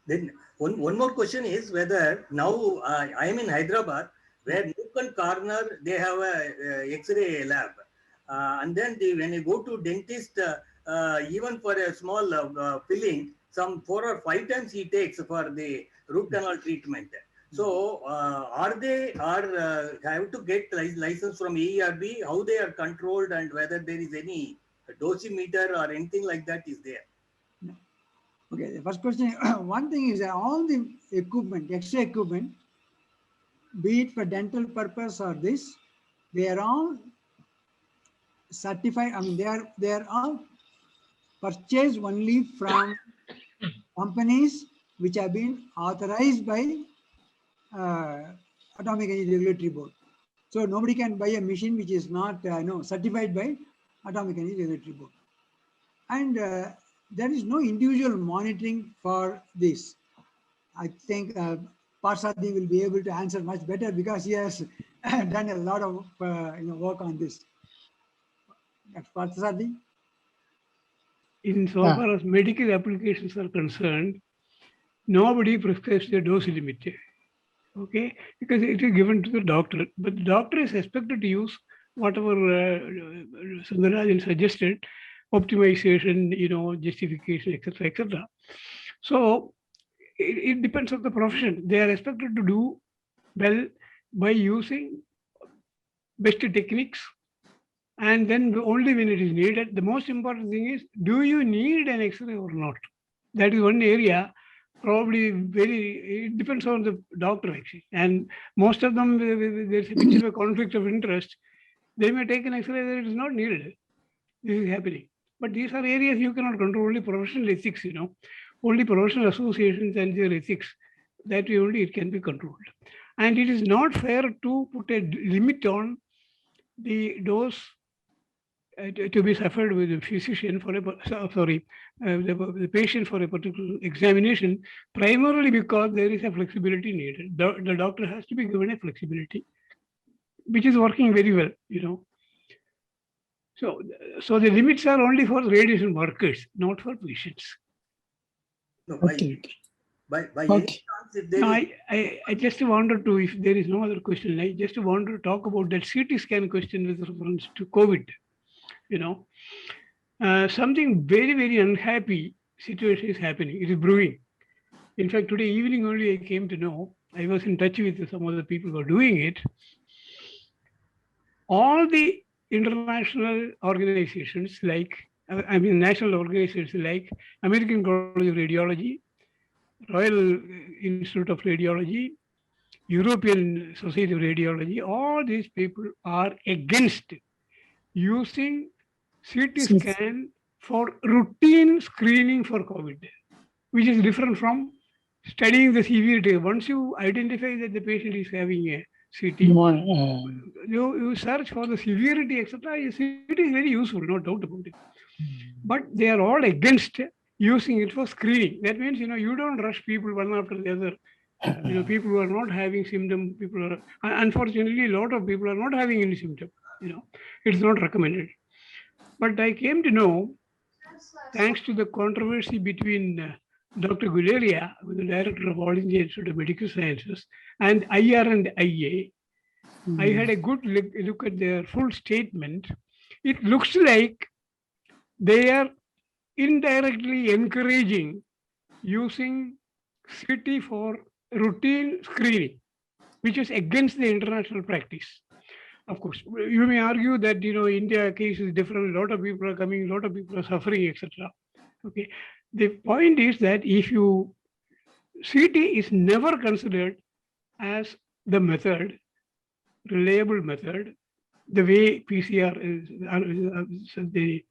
Then one more question is whether now I am in Hyderabad, where Nook and Corner, they have a X-ray lab. And then when you go to dentist, even for a small filling, some 4 or 5 times he takes for the root canal treatment. So have to get license from AERB, how they are controlled, and whether there is any dosimeter or anything like that is there? Okay, the first question, one thing is that all the equipment, X-ray equipment, be it for dental purpose or this, they are all certified. I mean, they are all purchased only from companies which have been authorized by Atomic Energy Regulatory Board. So nobody can buy a machine which is not certified by Atomic Energy Regulatory Board. And there is no individual monitoring for this. I think Parsadi will be able to answer much better because he has done a lot of work on this. Parsadi? In so far as medical applications are concerned, nobody prescribes the dose limit. Okay, because it is given to the doctor, but the doctor is expected to use whatever Sundarajan suggested, optimization, justification, etc., etc. So it depends on the profession. They are expected to do well by using best techniques, and then only when it is needed. The most important thing is, do you need an X-ray or not? That is one area. Probably it depends on the doctor actually, and most of them there's a bit of a conflict of interest. They may take an X-ray that it is not needed. This is happening, but these are areas you cannot control. Only professional ethics, only professional associations and their ethics. That way only it can be controlled, and it is not fair to put a limit on the dose to be suffered with the physician for the patient for a particular examination, primarily because there is a flexibility needed. The doctor has to be given a flexibility, which is working very well, So the limits are only for radiation workers, not for patients. No, Okay. By Okay. any chance, if there No, is, I just wanted to, if there is no other question, I just want to talk about that CT scan question with reference to COVID. Something very, very unhappy situation is happening. It is brewing. In fact, today evening only I came to know, I was in touch with some of the people who are doing it. All the international organizations like I mean, national organizations like American College of Radiology, Royal Institute of Radiology, European Society of Radiology, all these people are against using CT scan for routine screening for COVID, which is different from studying the severity. Once you identify that the patient is having a CT, you search for the severity, etc. CT is very useful, no doubt about it. But they are all against using it for screening. That means, you don't rush people one after the other. People who are not having symptoms, people are, unfortunately, a lot of people are not having any symptom. It's not recommended. But I came to know, thanks to the controversy between Dr. Guleria, who is the director of All India Institute of Medical Sciences, and IR and IA, I had a good look at their full statement. It looks like they are indirectly encouraging using CT for routine screening, which is against the international practice. Of course, you may argue that India case is different. A lot of people are coming, a lot of people are suffering, etc. Okay. The point is that if you CT is never considered as the method, reliable method, the way PCR is, the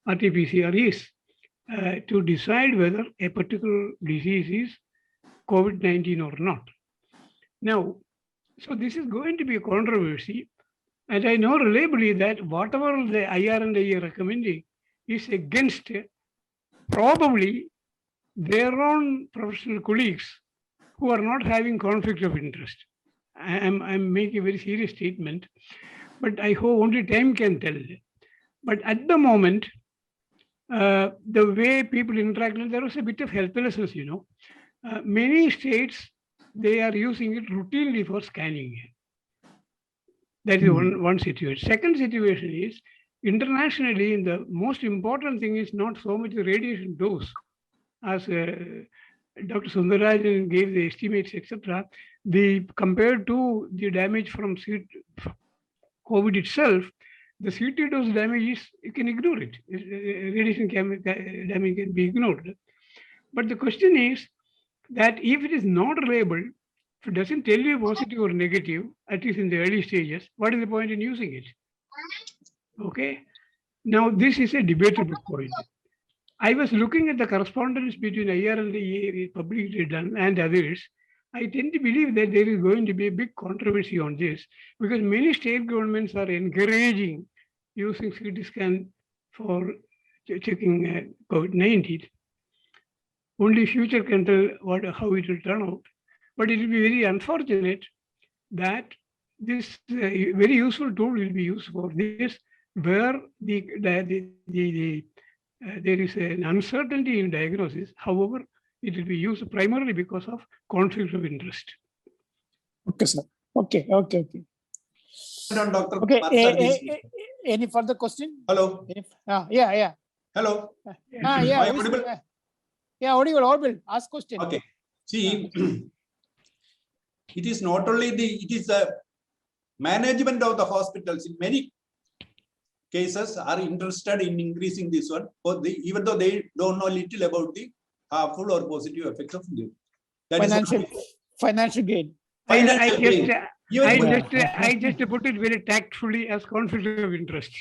RT-PCR is, to decide whether a particular disease is COVID-19 or not. Now, so this is going to be a controversy, and I know reliably that whatever the IR and IA are recommending is against probably their own professional colleagues who are not having conflict of interest. I'm making a very serious statement, but I hope only time can tell. But at the moment, the way people interact, there was a bit of helplessness, many states, they are using it routinely for scanning. That is one situation. Second situation is, internationally, the most important thing is not so much the radiation dose, as Dr. Sundarajan gave the estimates, etc. Compared to the damage from COVID itself, the CT dose damage is, you can ignore it. Radiation damage can be ignored. But the question is that if it is not reliable, if it doesn't tell you positive or negative, at least in the early stages, what is the point in using it? Okay. Now, this is a debatable point. I was looking at the correspondence between IR and the publicly done and others. I tend to believe that there is going to be a big controversy on this, because many state governments are encouraging using CT scan for checking COVID-19. Only future can tell how it will turn out. But it will be very unfortunate that this very useful tool will be used for this, where there is an uncertainty in diagnosis. However, it will be used primarily because of conflict of interest. Okay, sir. Okay. Dr. Okay. Parth, Any further question? hello. Yeah. Hello. Yeah. Am I audible? Yeah, audible. Ask question. Okay. See, it is not only it is the management of the hospitals in many cases are interested in increasing this one, even though they don't know little about the harmful or positive effects of this. Financial gain. I just put it very tactfully as conflict of interest.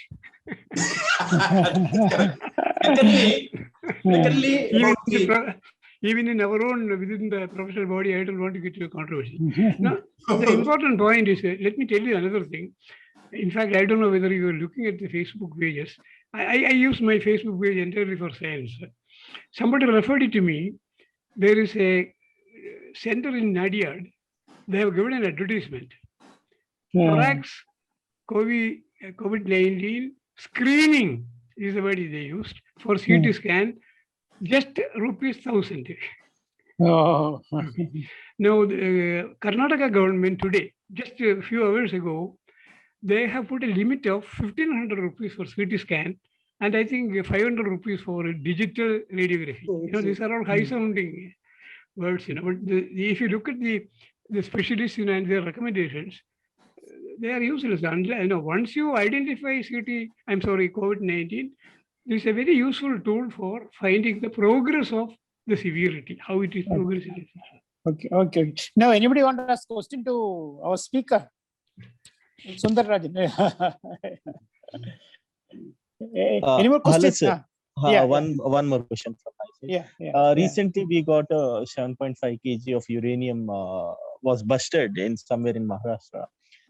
Secondly, even in our own, within the professional body, I don't want to get to a controversy. Now, the important point is, let me tell you another thing. In fact, I don't know whether you are looking at the Facebook pages. I use my Facebook page entirely for science. Somebody referred it to me. There is a center in Nadiad. They have given an advertisement. Tracks COVID-19 screening is the word they used for CT scan, just ₹1,000. Oh. Now, the Karnataka government today, just a few hours ago, they have put a limit of 1,500 rupees for CT scan, and I think 500 rupees for digital radiography. These are all high-sounding words. But if you look at the specialists and their recommendations, they are useless. Once you identify COVID-19, this is a very useful tool for finding the progress of the severity, how it is progressing. Okay. Now, anybody want to ask question to our speaker? Sundar Rajan. Any more Hello, questions? sir. Yeah, One more question from my side. yeah. Recently, we got a 7.5 kg of uranium was busted in somewhere in Maharashtra.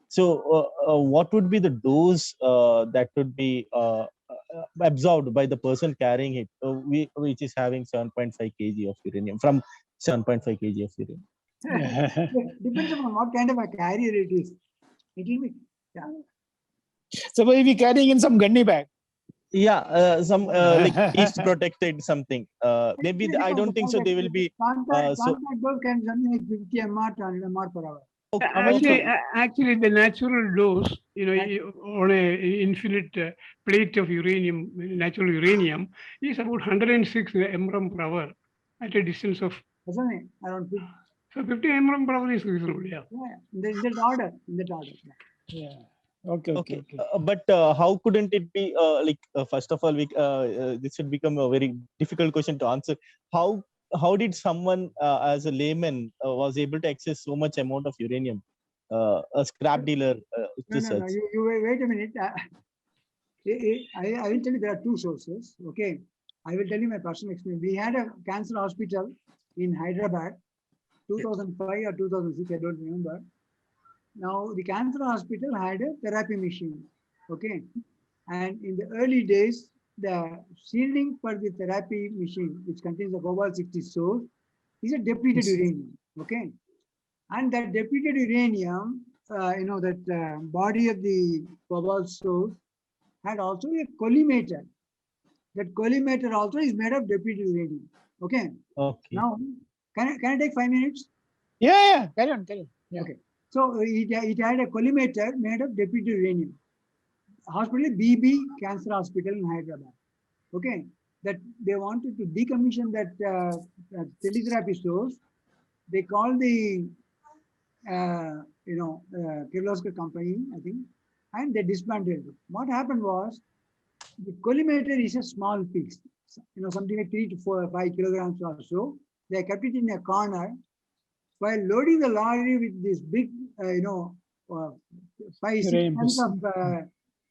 So, what would be the dose that would be absorbed by the person carrying it, which is having 7.5 kg of uranium from 7.5 kg of uranium? Depends upon what kind of a carrier it is. It will be, yeah. So, we'll be carrying in some gunny bag. Yeah, some like east protected something. Maybe I don't think so. They will be Contact so. dose can be something like 50 mR to 100 mR per hour. Actually, the natural dose, on a infinite plate of uranium, natural uranium, is about 106 mrem per hour at a distance of. Around 50. So 50 mrem per hour is reasonable, yeah. In that order. Yeah. Okay. But how couldn't it be first of all, this should become a very difficult question to answer. How did someone as a layman was able to access so much amount of uranium? A scrap dealer to search. No. You wait a minute. I will tell you there are two sources. Okay. I will tell you my personal experience. We had a cancer hospital in Hyderabad, 2005 or 2006, I don't remember. Now, the cancer hospital had a therapy machine, okay? And in the early days, the shielding for the therapy machine, which contains the cobalt-60 source, is a depleted uranium, okay? And that depleted uranium, that body of the cobalt source had also a collimator. That collimator also is made of depleted uranium, okay? Okay. Now, can I take 5 minutes? Yeah. Carry on. Yeah. Okay. So it had a collimator made of depleted uranium. Hospital BB Cancer Hospital in Hyderabad. Okay, that they wanted to decommission that teletherapy source. They called the Kirloskar company, I think, and they dismantled it. What happened was the collimator is a small piece, something like 3 to 4 or 5 kilograms or so. They kept it in a corner. While loading the lorry with this big, 5-6 tons of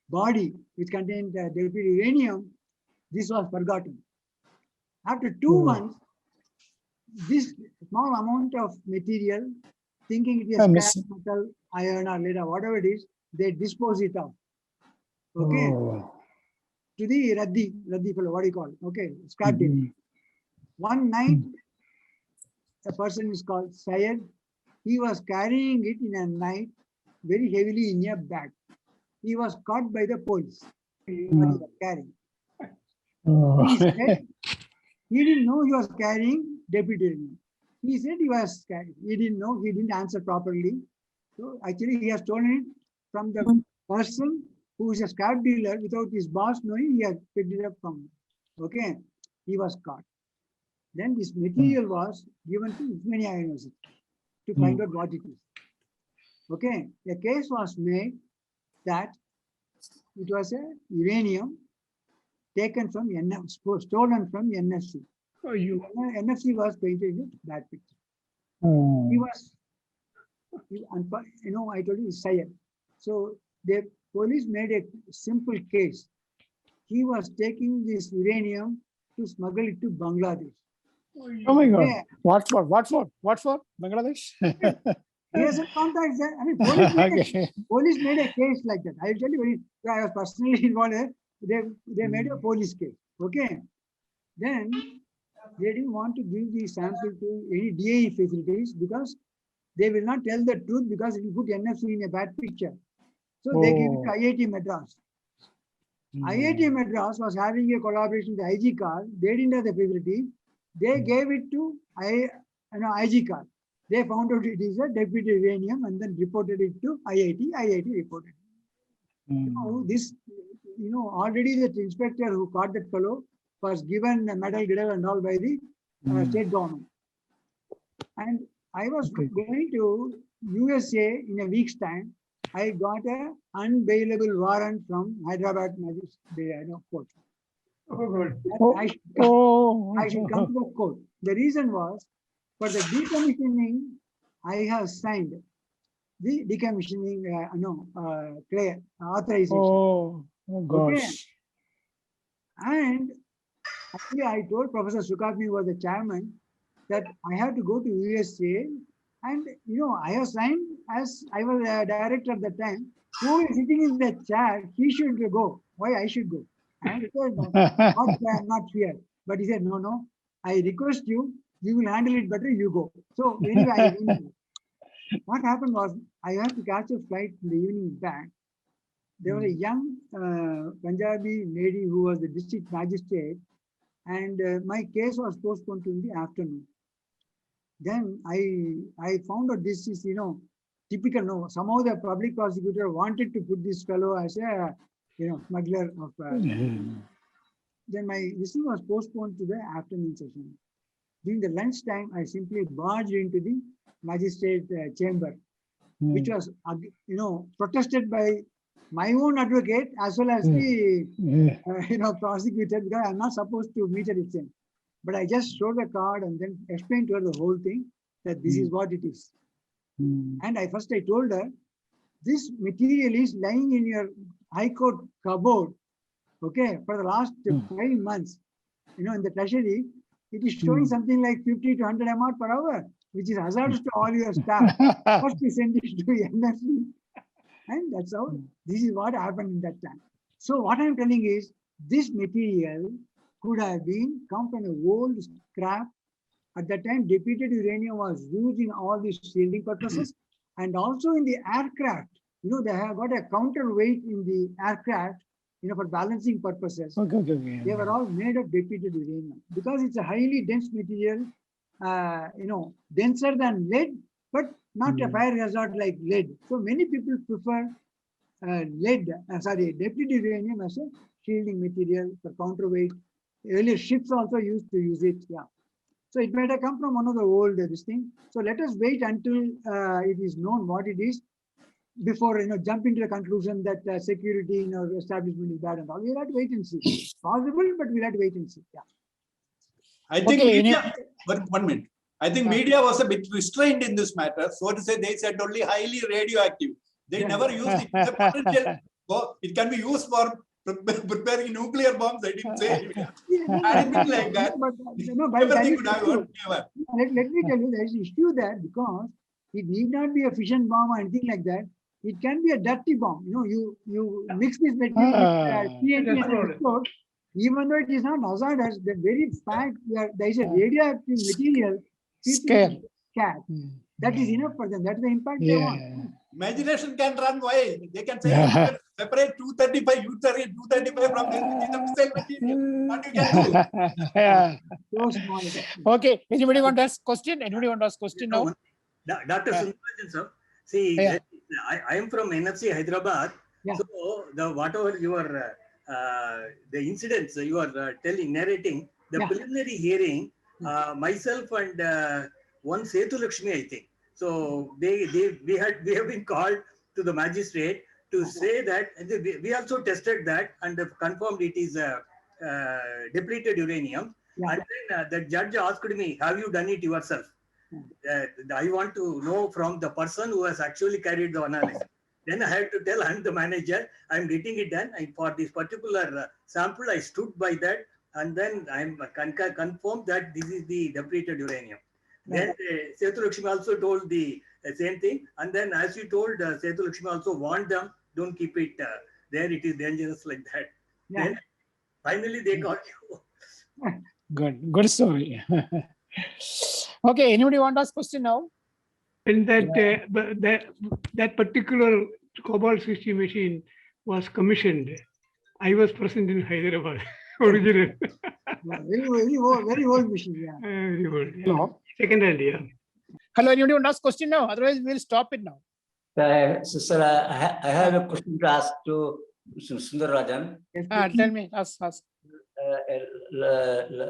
body which contained depleted uranium, this was forgotten. After 2 months, this small amount of material, thinking it is scrap metal, iron or lead or whatever it is, they dispose it of. Okay. To the Raddi fellow, what do you call it? Okay, scrap deal. One night, a person is called Syed. He was carrying it in a night very heavily in a bag. He was caught by the police. He was carrying. He said he didn't know he was carrying depleted. He said he was carrying. He didn't know. He didn't answer properly. So actually, he has stolen it from the person who is a scrap dealer without his boss knowing. He has picked it up from. Okay, he was caught. Then this material was given to Uthmania University to find out what it is. Okay, a case was made that it was a uranium taken from stolen from NFC. NFC was painted in a bad picture. He was, I told you, Syed. So the police made a simple case. He was taking this uranium to smuggle it to Bangladesh. Oh my God! Yeah. What for? Bangladesh? He has a contact there. I mean, police made a case like that. I'll tell you, I was personally involved. They made a police case. Okay. Then they didn't want to give the sample to any DAE facilities because they will not tell the truth because it will put NFC in a bad picture. So they gave it to IIT Madras. IIT Madras was having a collaboration with IG Car. They didn't have the facility. They gave it to IG Car. They found out it is a depleted uranium and then reported it to IIT. IIT reported it. This, already the inspector who caught that fellow was given a medal and all by the state government. And I was going to USA in a week's time. I got a unbailable warrant from Hyderabad court. Oh, God. Oh, I should, oh, I should come to the court. The reason was for the decommissioning, I have signed the decommissioning clear authorization. oh, oh Okay. gosh. And actually, I told Professor Sukatmi, was the chairman, that I have to go to USA, and I have signed as I was a director at the time. Who is sitting in the chair? He should go. Why I should go? And he said, no, not here. But he said, no. I request you. You will handle it better. You go. So anyway, I went. What happened was I had to catch a flight in the evening back. There was a young Punjabi lady who was the district magistrate, and my case was postponed to the afternoon. Then I found out this is typical. No, somehow the public prosecutor wanted to put this fellow as a smuggler of. Then this was postponed to the afternoon session. During the lunchtime, I simply barged into the magistrate chamber, which was protested by my own advocate as well as the prosecutor, because I'm not supposed to meet at its end. But I just showed the card and then explained to her the whole thing, that this is what it is. And I told her, this material is lying in your High Court cupboard, okay, for the last 5 months. In the treasury, it is showing something like 50 to 100 mr per hour, which is hazardous to all your staff. First, we send it to NFC. And that's how, this is what happened in that time. So what I'm telling is, this material could have come from a old scrap. At that time, depleted uranium was used in all these shielding purposes, and also in the aircraft. They have got a counterweight in the aircraft, for balancing purposes. Okay. They were all made of depleted uranium because it's a highly dense material, denser than lead, but not a fire hazard like lead. So many people prefer depleted uranium as a shielding material for counterweight. Earlier ships also used to use it. Yeah. So it might have come from one of the old this thing. So let us wait until it is known what it is before jump into the conclusion that security in our establishment is bad and all. We'll have to wait and see. Possible, but we'll have to wait and see. Yeah. I think Okay, media, 1 minute. I think media was a bit restrained in this matter. So to say, they said only highly radioactive. They never used it. It's a potential. So it can be used for preparing nuclear bombs. I didn't say anything like that. Everything could have let me tell you, there is an issue there, because it need not be a fission bomb or anything like that. It can be a dirty bomb. You mix this material with TNT and explode. Even though it is not hazardous, the very fact that there is a radioactive material, people scared. That is enough for them. That's the impact they want. Imagination can run wild. They can say, separate 235 deuterium, 235 from this, which is a missile material. What you can do? So small. Okay. Anybody want to ask question? Anybody want to ask question now? Dr. Sundarajan, sir. See, I am from NFC Hyderabad. Yeah. So whatever your the incidents you are narrating, the preliminary hearing, myself and one Sethu Lakshmi, I think. So we have been called to the magistrate to say that, and we also tested that and confirmed it is depleted uranium. And then the judge asked me, have you done it yourself? I want to know from the person who has actually carried the analysis. Then I had to tell, I'm the manager, I'm getting it done. And for this particular sample, I stood by that. And then I'm confirmed that this is the depleted uranium. Then Sethu Lakshmi also told the same thing. And then as you told, Sethu Lakshmi also warned them, don't keep it there, it is dangerous like that. Then finally they got you. Good story. Okay, anybody want to ask question now? And that particular Cobalt 60 machine was commissioned. I was present in Hyderabad, original. Very old machine. Yeah. Very old. Yeah. Hello. Second hand, yeah. Hello, anybody want to ask question now? Otherwise, we'll stop it now. Sir, I have a question to ask to Sundarajan. Tell me, ask. A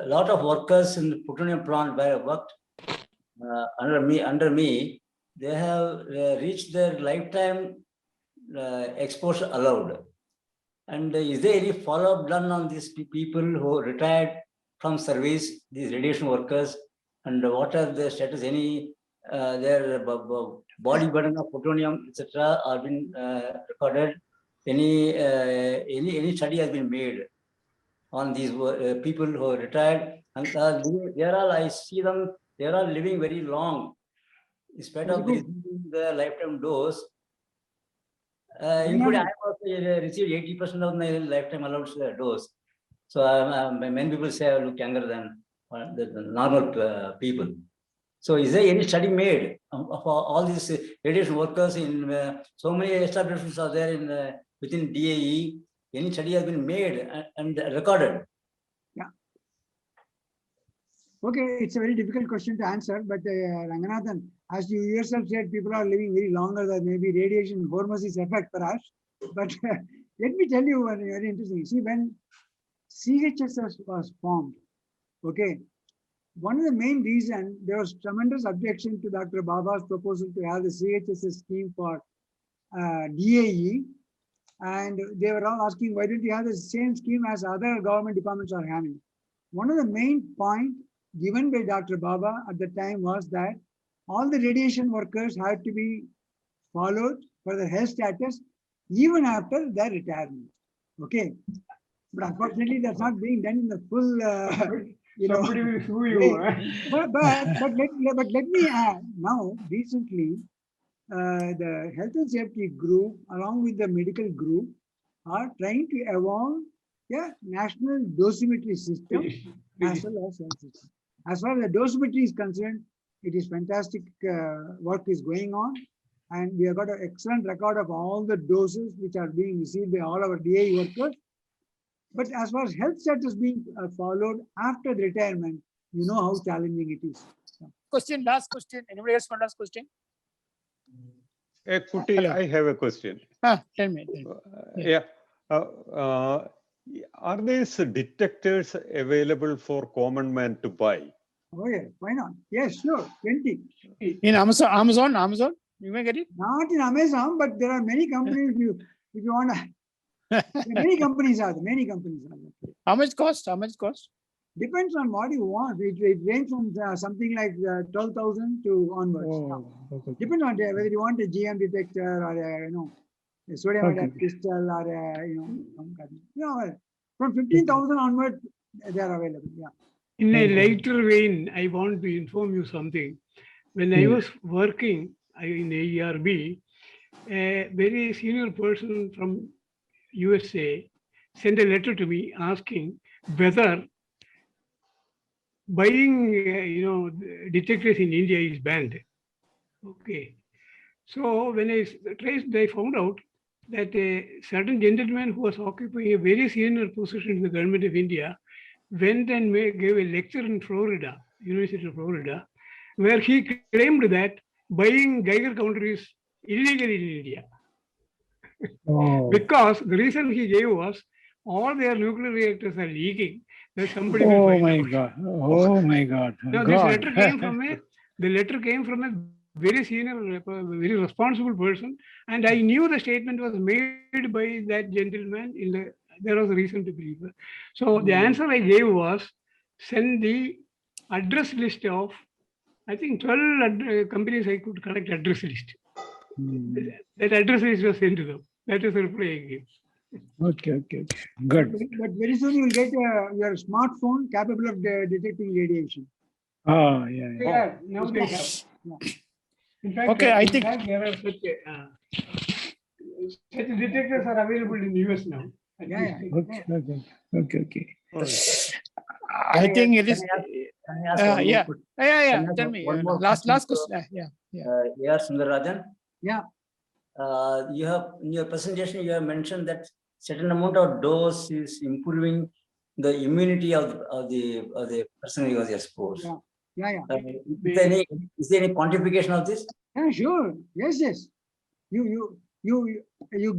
lot of workers in the plutonium plant where I worked under me, they have reached their lifetime exposure allowed. And is there any follow-up done on these people who retired from service, these radiation workers, and what are their status? Any their body burden of plutonium, etc., are been recorded? Any study has been made on these people who are retired, and they are all, I see them, they are all living very long, in spite of receiving the lifetime dose. Including I also received 80% of my lifetime allowance dose. So many people say I look younger than the normal people. So is there any study made of all these radiation workers in so many establishments are there in within DAE? Any study has been made and recorded? Yeah. Okay, it's a very difficult question to answer, but Ranganathan, as you yourself said, people are living very longer than maybe radiation hormesis effect perhaps. But let me tell you one very interesting. See, when CHSS was formed, okay, one of the main reasons there was tremendous objection to Dr. Baba's proposal to have the CHSS scheme for DAE. And they were all asking, why don't you have the same scheme as other government departments are having? One of the main points given by Dr. Baba at the time was that all the radiation workers had to be followed for their health status even after their retirement. Okay. But unfortunately, that's not being done in the full, Somebody will sue you. but let me add, now recently, the health and safety group along with the medical group are trying to evolve a national dosimetry system as well as health system. As far as the dosimetry is concerned, it is fantastic work is going on, and we have got an excellent record of all the doses which are being received by all our DAE workers. But as far as health status being followed after the retirement, you know how challenging it is. Question, last question. Anybody else want to ask question? Kuti, Hello. I have a question. Tell me. Yeah. Are these detectors available for common man to buy? Oh yeah, why not? Yes, sure, plenty. In Amazon, you may get it. Not in Amazon, but there are many companies. If you want to, many companies are there. Many companies are there. How much cost? How much cost? Depends on what you want. It ranges from something like 12,000 to onwards. Okay. Depends on whether you want a GM detector or a sodium iodide crystal or from 15,000 onward they are available. Yeah. In a later vein, I want to inform you something. When I was working in AERB, a very senior person from USA sent a letter to me asking whether buying, detectors in India is banned. Okay. So when I traced, I found out that a certain gentleman who was occupying a very senior position in the government of India went and gave a lecture in Florida, University of Florida, where he claimed that buying Geiger counter is illegal in India. Because the reason he gave was all their nuclear reactors are leaking. That somebody will Oh find my out. God. Oh my God. Now this letter came from a very senior, very responsible person, and I knew the statement was made by that gentleman. There was a reason to believe that. So the answer I gave was send the address list of, I think 12 companies I could collect address list. That address list was sent to them. That is the reply I gave. Okay. Good. But very soon you will get your smartphone capable of detecting radiation. Oh, yeah. Yeah, now they have. In fact, Okay, I think there are such detectors are available in the US now. Yeah. Okay. I think it is. Yeah. Tell me. Last question. Yeah, Sundararajan. Yeah. You have in your presentation you have mentioned that certain amount of dose is improving the immunity of the person who was exposed. Yeah. Is there any quantification of this? Yeah, sure. Yes. You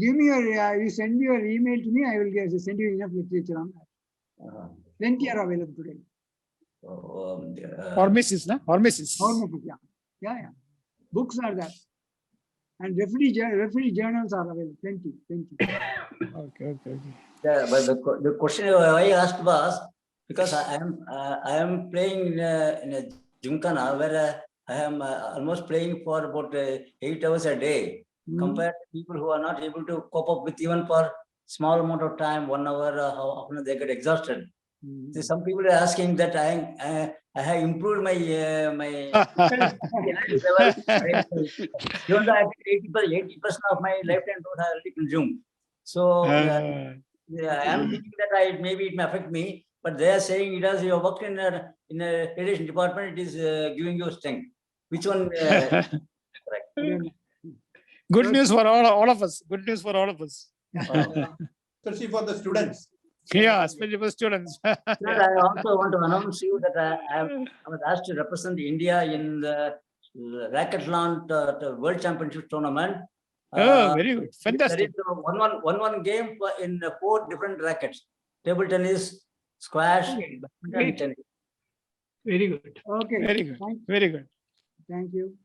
give me your you send me your email to me. I will send you enough literature on that. Plenty are available today. Hormesis, no? Hormesis. Yeah. Books are there. And referee journals are available, plenty. Okay. Yeah, but the question I asked was because I am playing in a gymkhana where I am almost playing for about 8 hours a day. Compared to people who are not able to cope up with even for small amount of time, 1 hour, how often they get exhausted. See, some people are asking that I have improved my energy level. Even though I did 80% of my lifetime growth I already consumed. So yeah, I am thinking that maybe it may affect me, but they are saying it as you worked in a radiation department, it is giving you strength. Which one? Correct. Good news for all of us. Good news for all of us. Especially for the students. Yeah, especially for students. Sir, I also want to announce you that I was asked to represent India in the Racquetland World Championship tournament. Oh, very good. There Fantastic. is a 1-1 game in 4 different rackets: table tennis, squash, badminton, and tennis. Very good. Okay. Very good. Very good. Thank you.